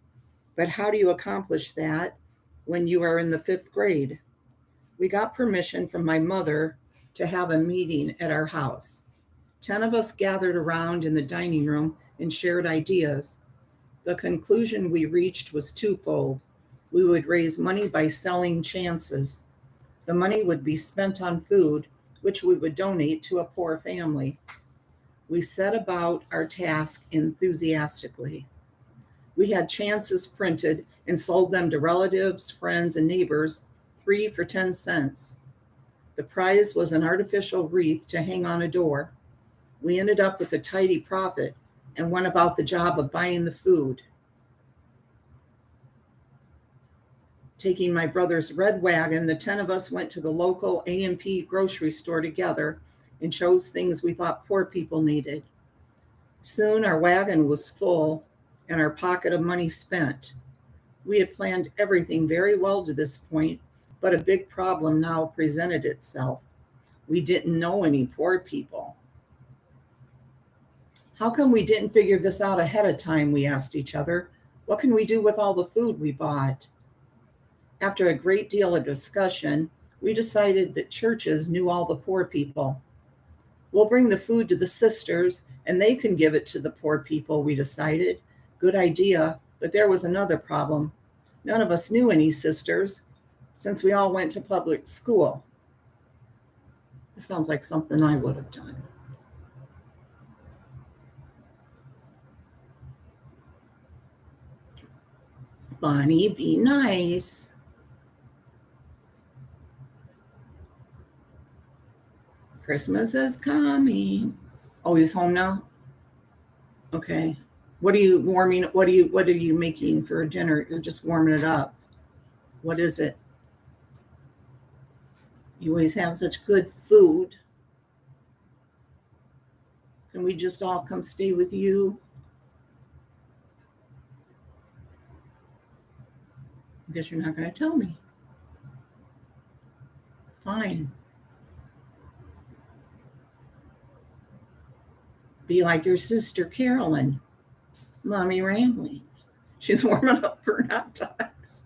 B: But how do you accomplish that when you are in the 5th grade? We got permission from my mother to have a meeting at our house. 10 of us gathered around in the dining room and shared ideas. The conclusion we reached was twofold. We would raise money by selling chances. The money would be spent on food, which we would donate to a poor family. We set about our task enthusiastically. We had chances printed and sold them to relatives, friends, and neighbors, 3 for 10 cents. The prize was an artificial wreath to hang on a door. We ended up with a tidy profit and went about the job of buying the food. Taking my brother's red wagon, the 10 of us went to the local A&P grocery store together and chose things we thought poor people needed. Soon our wagon was full and our pocket of money spent. We had planned everything very well to this point, but a big problem now presented itself. We didn't know any poor people. How come we didn't figure this out ahead of time, we asked each other. What can we do with all the food we bought? After a great deal of discussion, We decided that churches knew all the poor people. We'll bring the food to the sisters and they can give it to the poor people, we decided. Good idea, but there was another problem. None of us knew any sisters since we all went to public school. It sounds like something I would have done. Bonnie, be nice. Christmas is coming. Oh, he's home now? Okay. What are you warming? What are you making for dinner? You're just warming it up. What is it? You always have such good food. Can we just all come stay with you? I guess you're not going to tell me. Fine. Be like your sister Carolyn, Mommy Ramblings. She's warming up her hot dogs.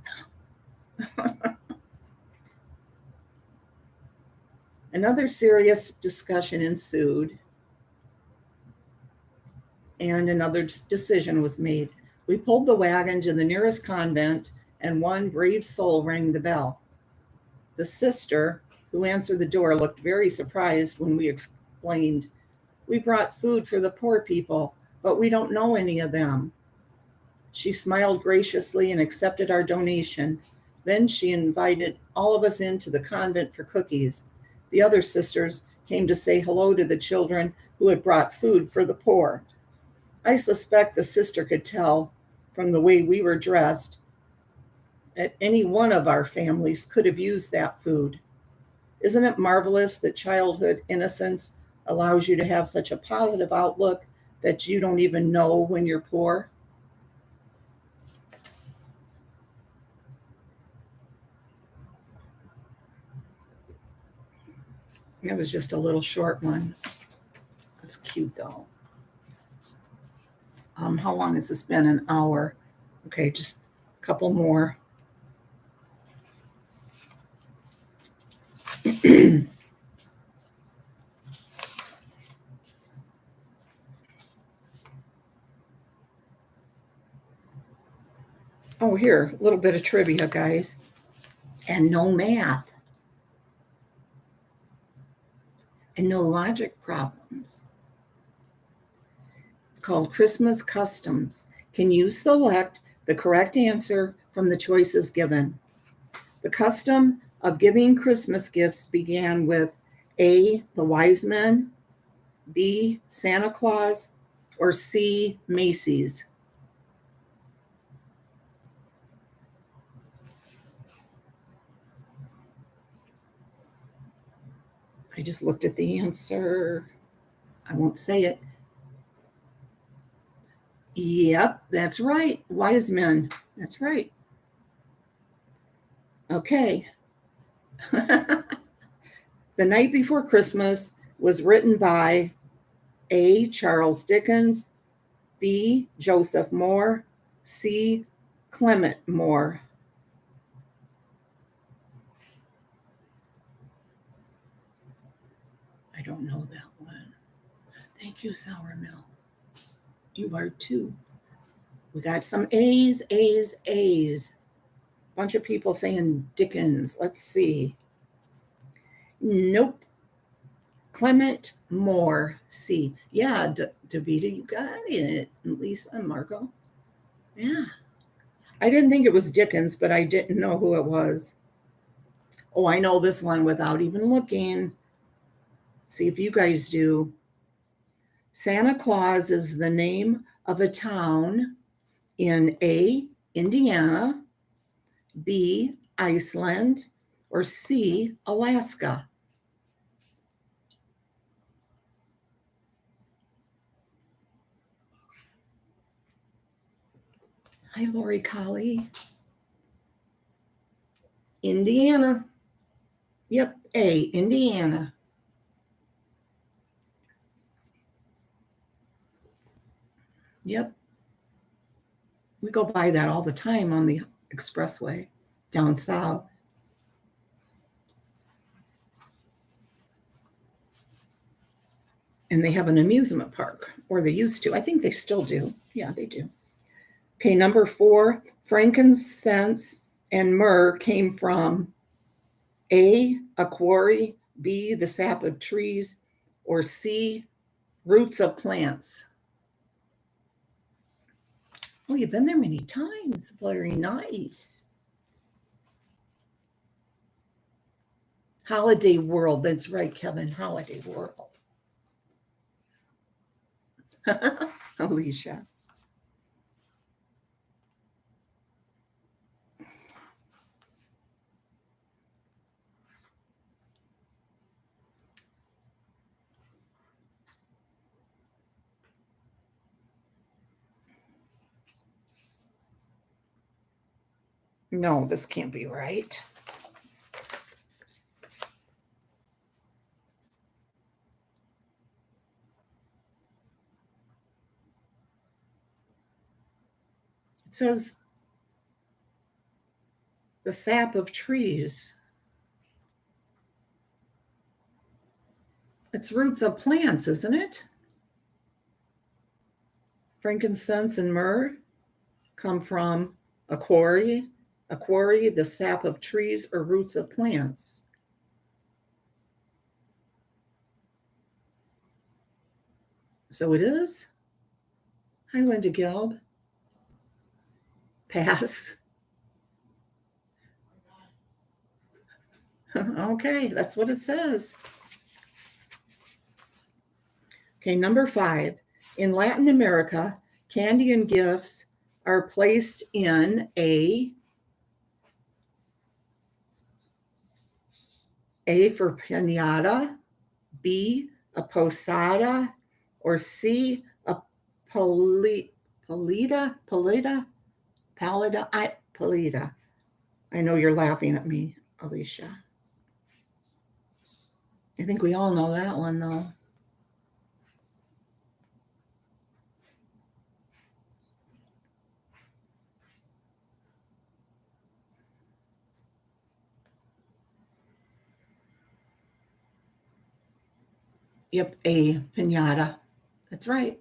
B: Another serious discussion ensued, and another decision was made. We pulled the wagon to the nearest convent, and one brave soul rang the bell. The sister who answered the door looked very surprised when we explained, "We brought food for the poor people, but we don't know any of them." She smiled graciously and accepted our donation. Then she invited all of us into the convent for cookies. The other sisters came to say hello to the children who had brought food for the poor. I suspect the sister could tell from the way we were dressed that any one of our families could have used that food. Isn't it marvelous that childhood innocence allows you to have such a positive outlook that you don't even know when you're poor? It was just a little short one. It's cute though. How long has this been? An hour. Okay, just a couple more. Oh, here, a little bit of trivia, guys. And no math. And no logic problems. It's called Christmas Customs. Can you select the correct answer from the choices given? The custom of giving Christmas gifts began with A, the wise men, B, Santa Claus, or C, Macy's. I just looked at the answer. I won't say it. Yep, that's right. Wise men. That's right. Okay. The Night Before Christmas was written by A, Charles Dickens, B, Joseph Moore, C, Clement Moore. I don't know that one. Thank you, Sour Mill. You are too. We got some A's, A's, A's. Bunch of people saying Dickens. Let's see. Nope. Clement Moore, C. Yeah, Davida, you got it. And Lisa and Marco. Yeah. I didn't think it was Dickens, but I didn't know who it was. Oh, I know this one without even looking. See if you guys do. Santa Claus is the name of a town in A, Indiana, B, Iceland, or C, Alaska. Hi, Lori Colley. Indiana. Yep, A, Indiana. Yep. We go by that all the time on the expressway down south. And they have an amusement park, or they used to. I think they still do. Yeah, they do. Okay, number 4, frankincense and myrrh came from A, a quarry, B, the sap of trees, or C, roots of plants. Oh, you've been there many times. Very nice. Holiday World. That's right, Kevin. Holiday World. Alicia. No, this can't be right. It says the sap of trees. It's roots of plants, isn't it? Frankincense and myrrh come from a quarry, the sap of trees, or roots of plants. So it is. Hi, Linda Gilb. Pass. Okay, that's what it says. Okay, number 5. In Latin America, candy and gifts are placed in A for piñata, B, a posada, or C, a palita. I know you're laughing at me, Alicia. I think we all know that one, though. Yep, A, piñata. That's right.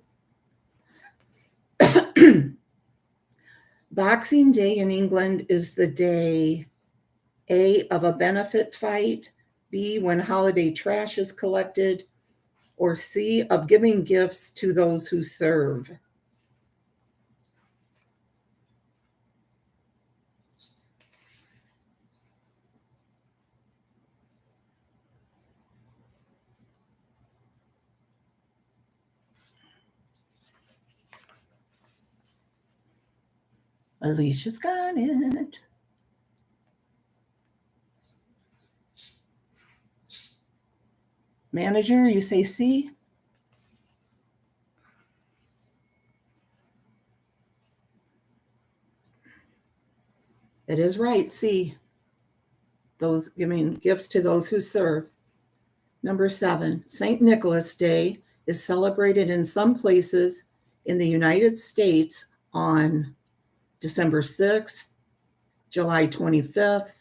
B: Boxing Day in England is the day A, of a benefit fight, B, when holiday trash is collected, or C, of giving gifts to those who serve. Alicia's got it. Manager, you say C? It is right, C. Those giving gifts to those who serve. Number 7, St. Nicholas Day is celebrated in some places in the United States on December 6th, July 25th,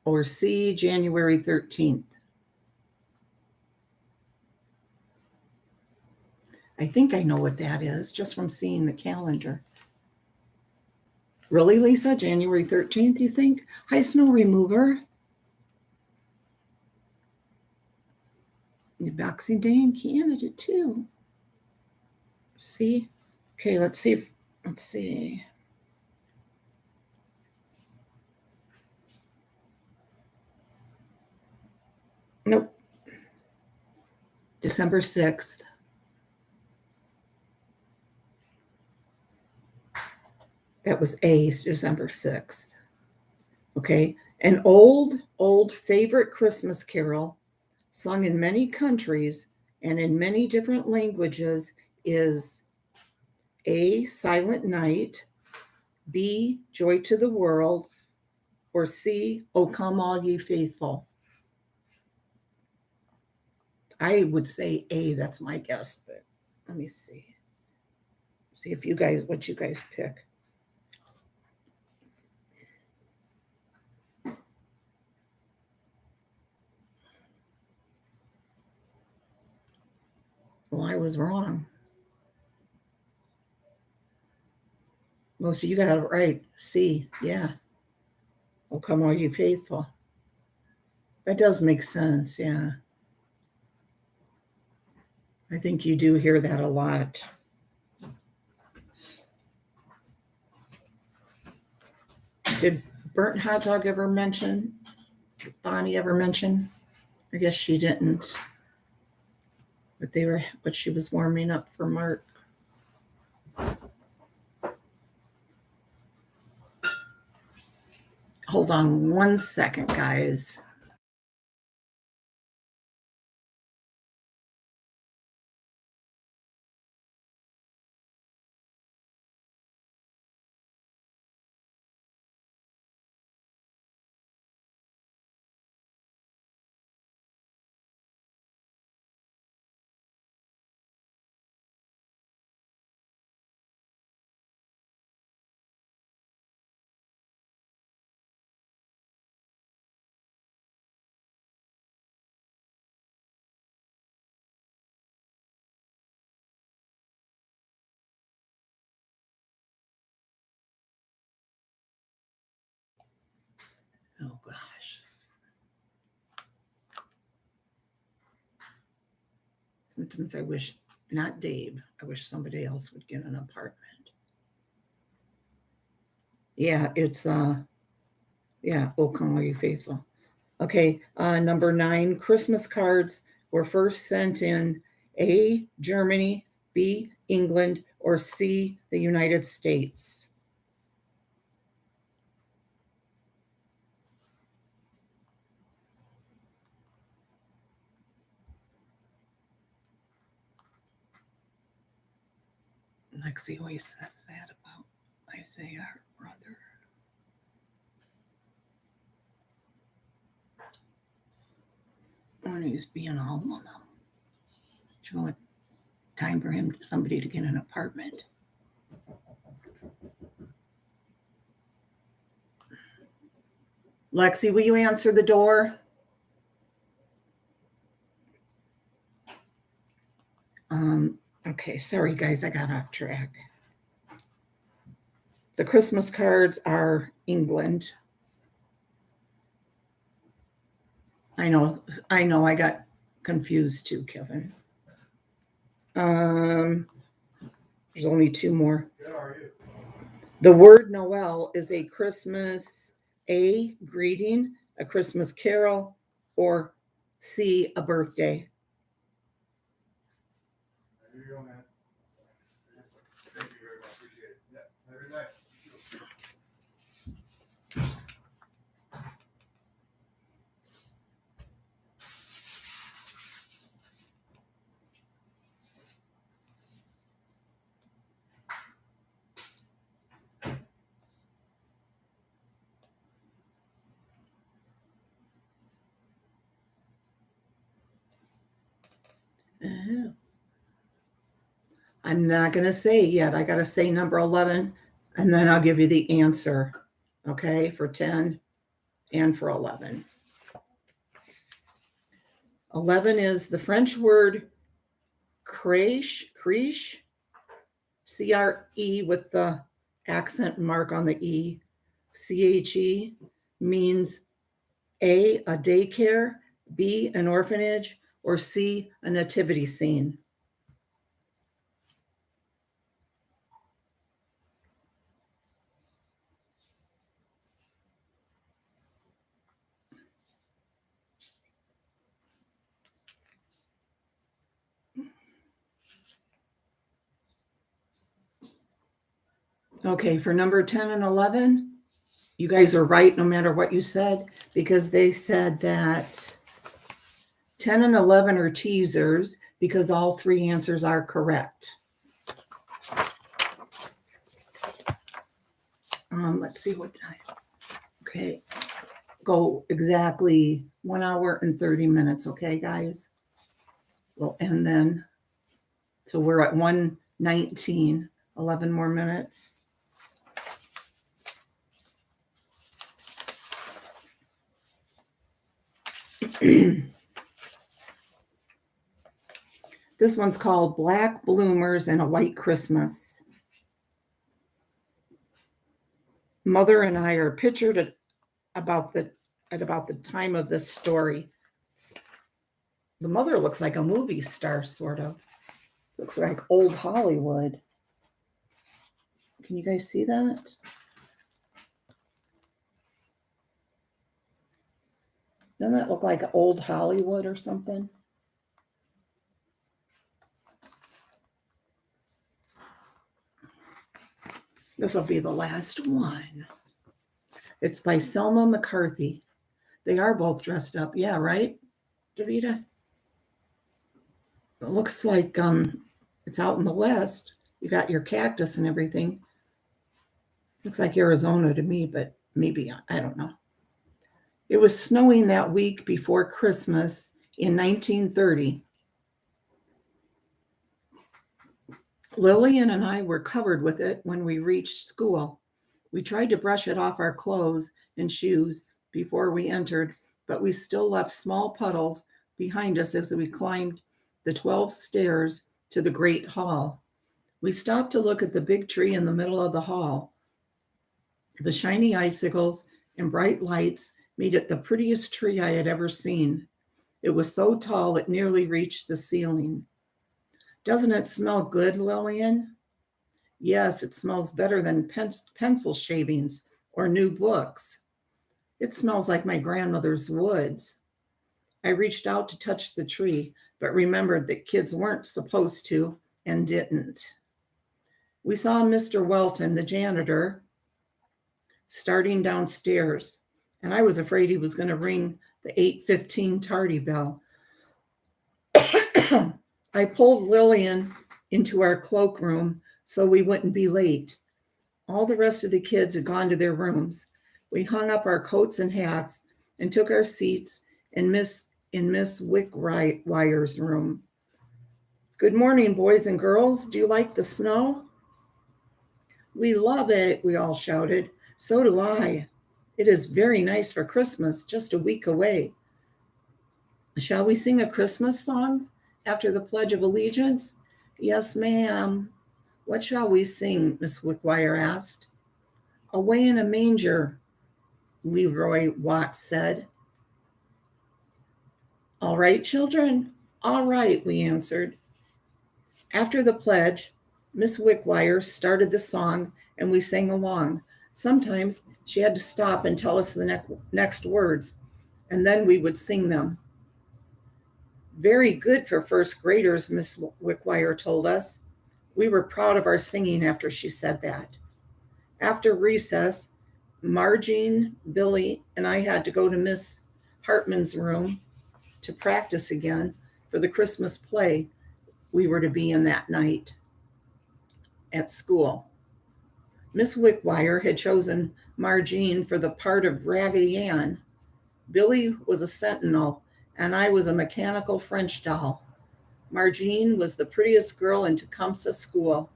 B: or C, January 13th. I think I know what that is just from seeing the calendar. Really, Lisa? January 13th, you think? Hi, Snow Remover. Boxing Day in Canada, too. See? Okay, let's see. Nope. December 6th. That was A, December 6th. Okay. An old favorite Christmas carol sung in many countries and in many different languages is A, Silent Night, B, Joy to the World, or C, O Come All Ye Faithful. I would say A, that's my guess, but let me see. See if what you guys pick. Well, I was wrong. Most of you got it right. C, yeah. Oh, come all you faithful. That does make sense, yeah. I think you do hear that a lot. Did burnt hot dog ever mention? Bonnie ever mention? I guess she didn't. But she was warming up for Mark. Hold on 1 second, guys. Oh gosh. Sometimes I wish, not Dave, I wish somebody else would get an apartment. Yeah, it's yeah, O come all you faithful. Okay, number 9, Christmas cards were first sent in A, Germany, B, England, or C, the United States. Lexi always says that about Isaiah, her brother. When he's being all alone. She wanted time for somebody to get an apartment. Lexi, will you answer the door? Okay, sorry guys, I got off track. The Christmas cards are England. I know, I got confused too, Kevin. There's only 2 more.
C: Where are you?
B: The word Noel is a Christmas A, greeting, a Christmas carol, or C, a birthday.
C: Here you go, man. Thank you very much. Appreciate it. Yeah. Have a good night.
B: Oh. I'm not going to say yet. I got to say number 11, and then I'll give you the answer, okay, for 10 and for 11. 11 is the French word crèche, C-R-E with the accent mark on the E, C-H-E, means A, a daycare, B, an orphanage, or C, a nativity scene. Okay, for number 10 and 11, you guys are right no matter what you said, because they said that 10 and 11 are teasers because all 3 answers are correct. Let's see what time. Okay, go exactly 1 hour and 30 minutes. Okay, guys. We'll end then. So we're at 1:19, 11 more minutes. This This one's called Black Bloomers and a White Christmas. Mother and I are pictured at about the time of this story. The mother looks like a movie star, sort of. Looks like old Hollywood. Can you guys see that? Doesn't that look like old Hollywood or something? This will be the last one. It's by Selma McCarthy. They are both dressed up. Yeah, right, Davida? It looks like it's out in the West. You got your cactus and everything. Looks like Arizona to me, but maybe, I don't know. It was snowing that week before Christmas in 1930. Lillian and I were covered with it when we reached school. We tried to brush it off our clothes and shoes before we entered, but we still left small puddles behind us as we climbed the 12 stairs to the Great Hall. We stopped to look at the big tree in the middle of the hall. The shiny icicles and bright lights made it the prettiest tree I had ever seen. It was so tall it nearly reached the ceiling. Doesn't it smell good, Lillian? Yes, it smells better than pencil shavings or new books. It smells like my grandmother's woods. I reached out to touch the tree, but remembered that kids weren't supposed to and didn't. We saw Mr. Welton, the janitor, starting downstairs, and I was afraid he was going to ring the 8:15 tardy bell. I pulled Lillian into our cloakroom so we wouldn't be late. All the rest of the kids had gone to their rooms. We hung up our coats and hats and took our seats in Miss Wickwire's room. Good morning, boys and girls. Do you like the snow? We love it, we all shouted. So do I. It is very nice for Christmas, just a week away. Shall we sing a Christmas song after the Pledge of Allegiance? Yes, ma'am. What shall we sing? Miss Wickwire asked. Away in a Manger, Leroy Watts said. All right, children. All right, we answered. After the pledge, Miss Wickwire started the song and we sang along. Sometimes she had to stop and tell us the next words, and then we would sing them. Very good for first graders, Miss Wickwire told us. We were proud of our singing after she said that. After recess, Margene, Billy, and I had to go to Miss Hartman's room to practice again for the Christmas play we were to be in that night at school. Miss Wickwire had chosen Margene for the part of Raggedy Ann. Billy was a sentinel, and I was a mechanical French doll. Margene was the prettiest girl in Tecumseh School,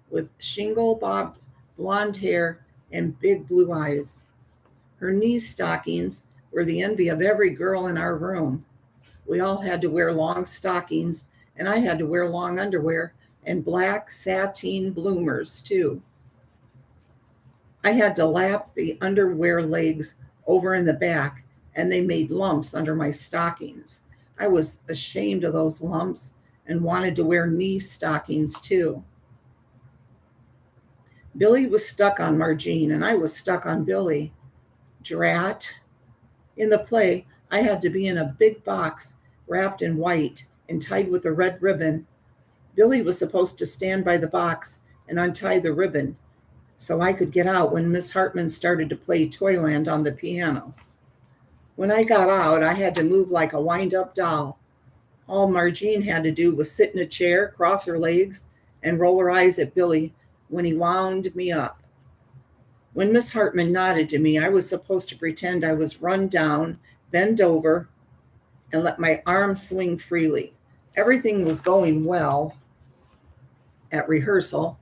B: with shingle-bobbed blonde hair and big blue eyes. Her knee stockings were the envy of every girl in our room. We all had to wear long stockings, and I had to wear long underwear and black sateen bloomers, too. I had to lap the underwear legs over in the back, and they made lumps under my stockings. I was ashamed of those lumps and wanted to wear knee stockings, too. Billy was stuck on Margene, and I was stuck on Billy. Drat. In the play, I had to be in a big box wrapped in white and tied with a red ribbon. Billy was supposed to stand by the box and untie the ribbon so I could get out when Miss Hartman started to play Toyland on the piano. When I got out, I had to move like a wind-up doll. All Margene had to do was sit in a chair, cross her legs, and roll her eyes at Billy when he wound me up. When Miss Hartman nodded to me, I was supposed to pretend I was run down, bend over, and let my arms swing freely. Everything was going well at rehearsal.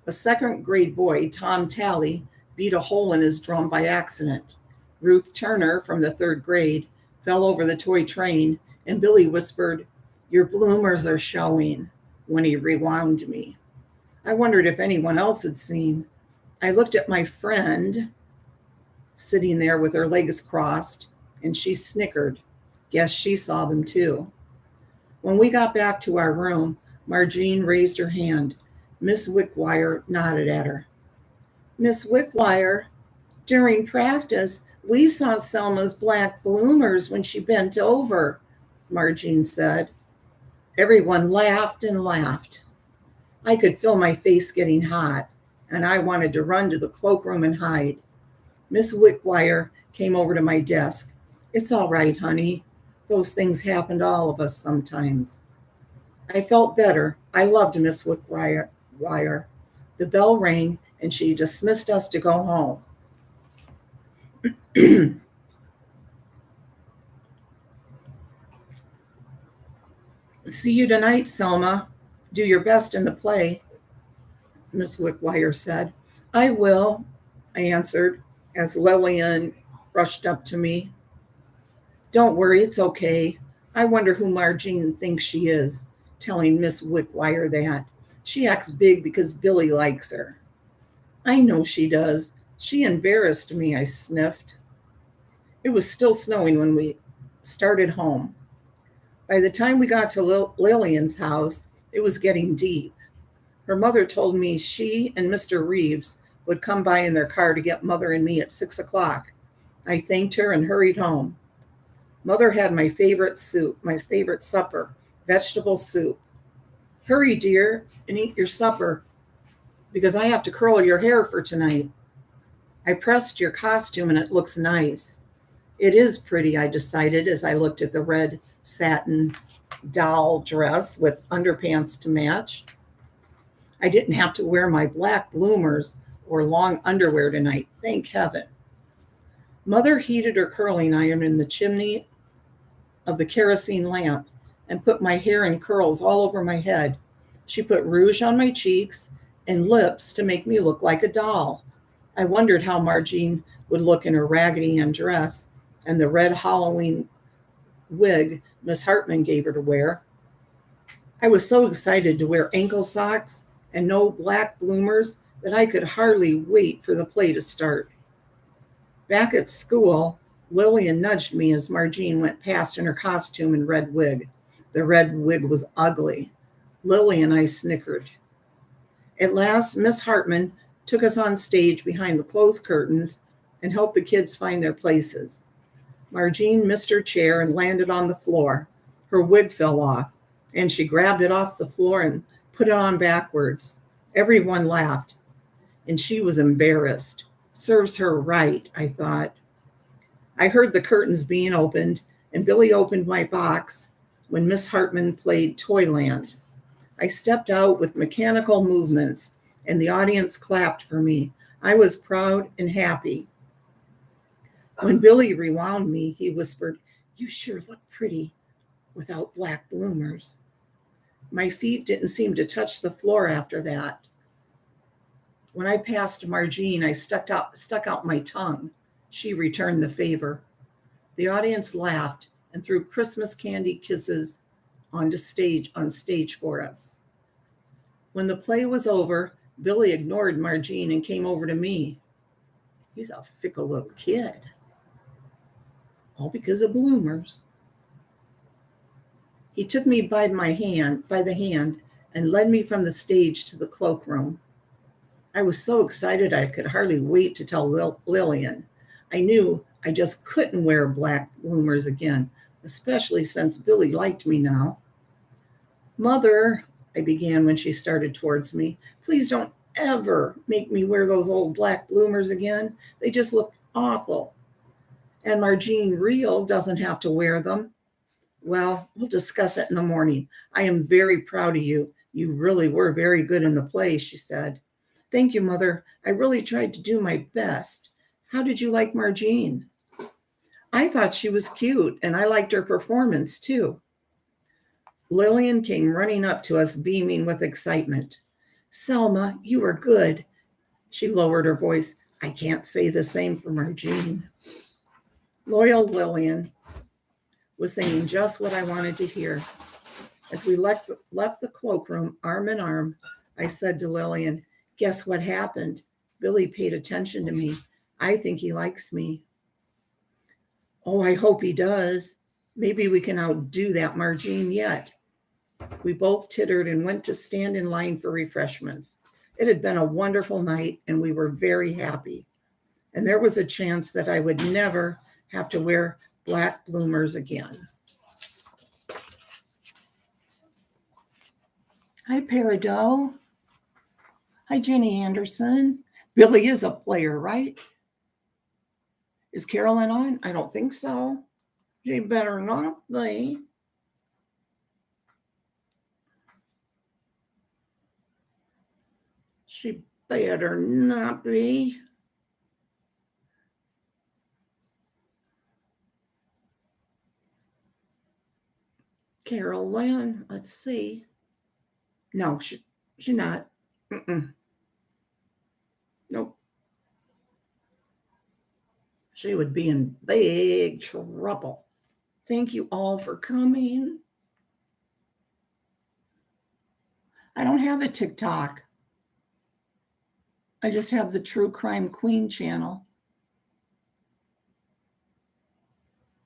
B: A second grade boy, Tom Talley, beat a hole in his drum by accident. Ruth Turner from the third grade fell over the toy train, and Billy whispered, Your bloomers are showing, when he rewound me. I wondered if anyone else had seen. I looked at my friend sitting there with her legs crossed, and she snickered. Guess she saw them too. When we got back to our room, Margene raised her hand. Miss Wickwire nodded at her. Miss Wickwire, during practice, we saw Selma's black bloomers when she bent over, Margene said. Everyone laughed and laughed. I could feel my face getting hot, and I wanted to run to the cloakroom and hide. Miss Wickwire came over to my desk. It's all right, honey. Those things happen to all of us sometimes. I felt better. I loved Miss Wickwire. The bell rang, and she dismissed us to go home. See you tonight, Selma. Do your best in the play, Miss Wickwire said. I will, I answered as Lillian rushed up to me. Don't worry, it's okay. I wonder who Margene thinks she is, telling Miss Wickwire that. She acts big because Billy likes her. I know she does. She embarrassed me, I sniffed. It was still snowing when we started home. By the time we got to Lillian's house, it was getting deep. Her mother told me she and Mr. Reeves would come by in their car to get Mother and me at 6 o'clock. I thanked her and hurried home. Mother had my favorite supper, vegetable soup. Hurry, dear, and eat your supper, because I have to curl your hair for tonight. I pressed your costume and it looks nice. It is pretty, I decided as I looked at the red satin doll dress with underpants to match. I didn't have to wear my black bloomers or long underwear tonight, thank heaven. Mother heated her curling iron in the chimney of the kerosene lamp and put my hair in curls all over my head. She put rouge on my cheeks and lips to make me look like a doll. I wondered how Margene would look in her Raggedy Ann dress and the red Halloween wig Miss Hartman gave her to wear. I was so excited to wear ankle socks and no black bloomers that I could hardly wait for the play to start. Back at school, Lillian nudged me as Margene went past in her costume and red wig. The red wig was ugly. Lily and I snickered. At last, Miss Hartman took us on stage behind the closed curtains and helped the kids find their places. Margene missed her chair and landed on the floor. Her wig fell off, and she grabbed it off the floor and put it on backwards. Everyone laughed, and she was embarrassed. Serves her right, I thought. I heard the curtains being opened, and Billy opened my box when Miss Hartman played Toyland. I stepped out with mechanical movements, and the audience clapped for me. I was proud and happy. When Billy rewound me, he whispered, "You sure look pretty without black bloomers." My feet didn't seem to touch the floor after that. When I passed Margene, I stuck out my tongue. She returned the favor. The audience laughed and threw Christmas candy kisses on stage for us. When the play was over, Billy ignored Margene and came over to me. He's a fickle little kid. All because of bloomers. He took me by the hand and led me from the stage to the cloakroom. I was so excited I could hardly wait to tell Lillian. I knew I just couldn't wear black bloomers again, especially since Billy liked me now. "Mother," I began when she started towards me, "please don't ever make me wear those old black bloomers again. They just look awful. And Margene Real doesn't have to wear them." "Well, we'll discuss it in the morning. I am very proud of you. You really were very good in the play," she said. "Thank you, Mother. I really tried to do my best. How did you like Margene?" "I thought she was cute, and I liked her performance, too." Lillian came running up to us, beaming with excitement. "Selma, you were good." She lowered her voice. "I can't say the same for Margene." Loyal Lillian was saying just what I wanted to hear. As we left the cloakroom, arm in arm, I said to Lillian, guess what happened? Billy paid attention to me. I think he likes me. Oh, I hope he does. Maybe we can outdo that Margine yet. We both tittered and went to stand in line for refreshments. It had been a wonderful night, and we were very happy. And there was a chance that I would never have to wear black bloomers again. Hi, Peridot. Hi, Jenny Anderson. Billy is a player, right? Is Carolyn on? I don't think so. She better not be. She better not be. Carolyn, let's see. No, she not. Nope. She would be in big trouble. Thank you all for coming. I don't have a TikTok. I just have the True Crime Queen channel.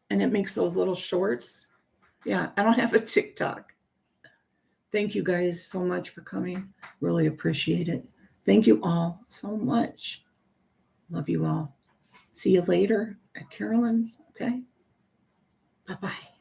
B: And it makes those little shorts. Yeah, I don't have a TikTok. Thank you guys so much for coming. Really appreciate it. Thank you all so much. Love you all. See you later at Carolyn's. Okay. Bye-bye.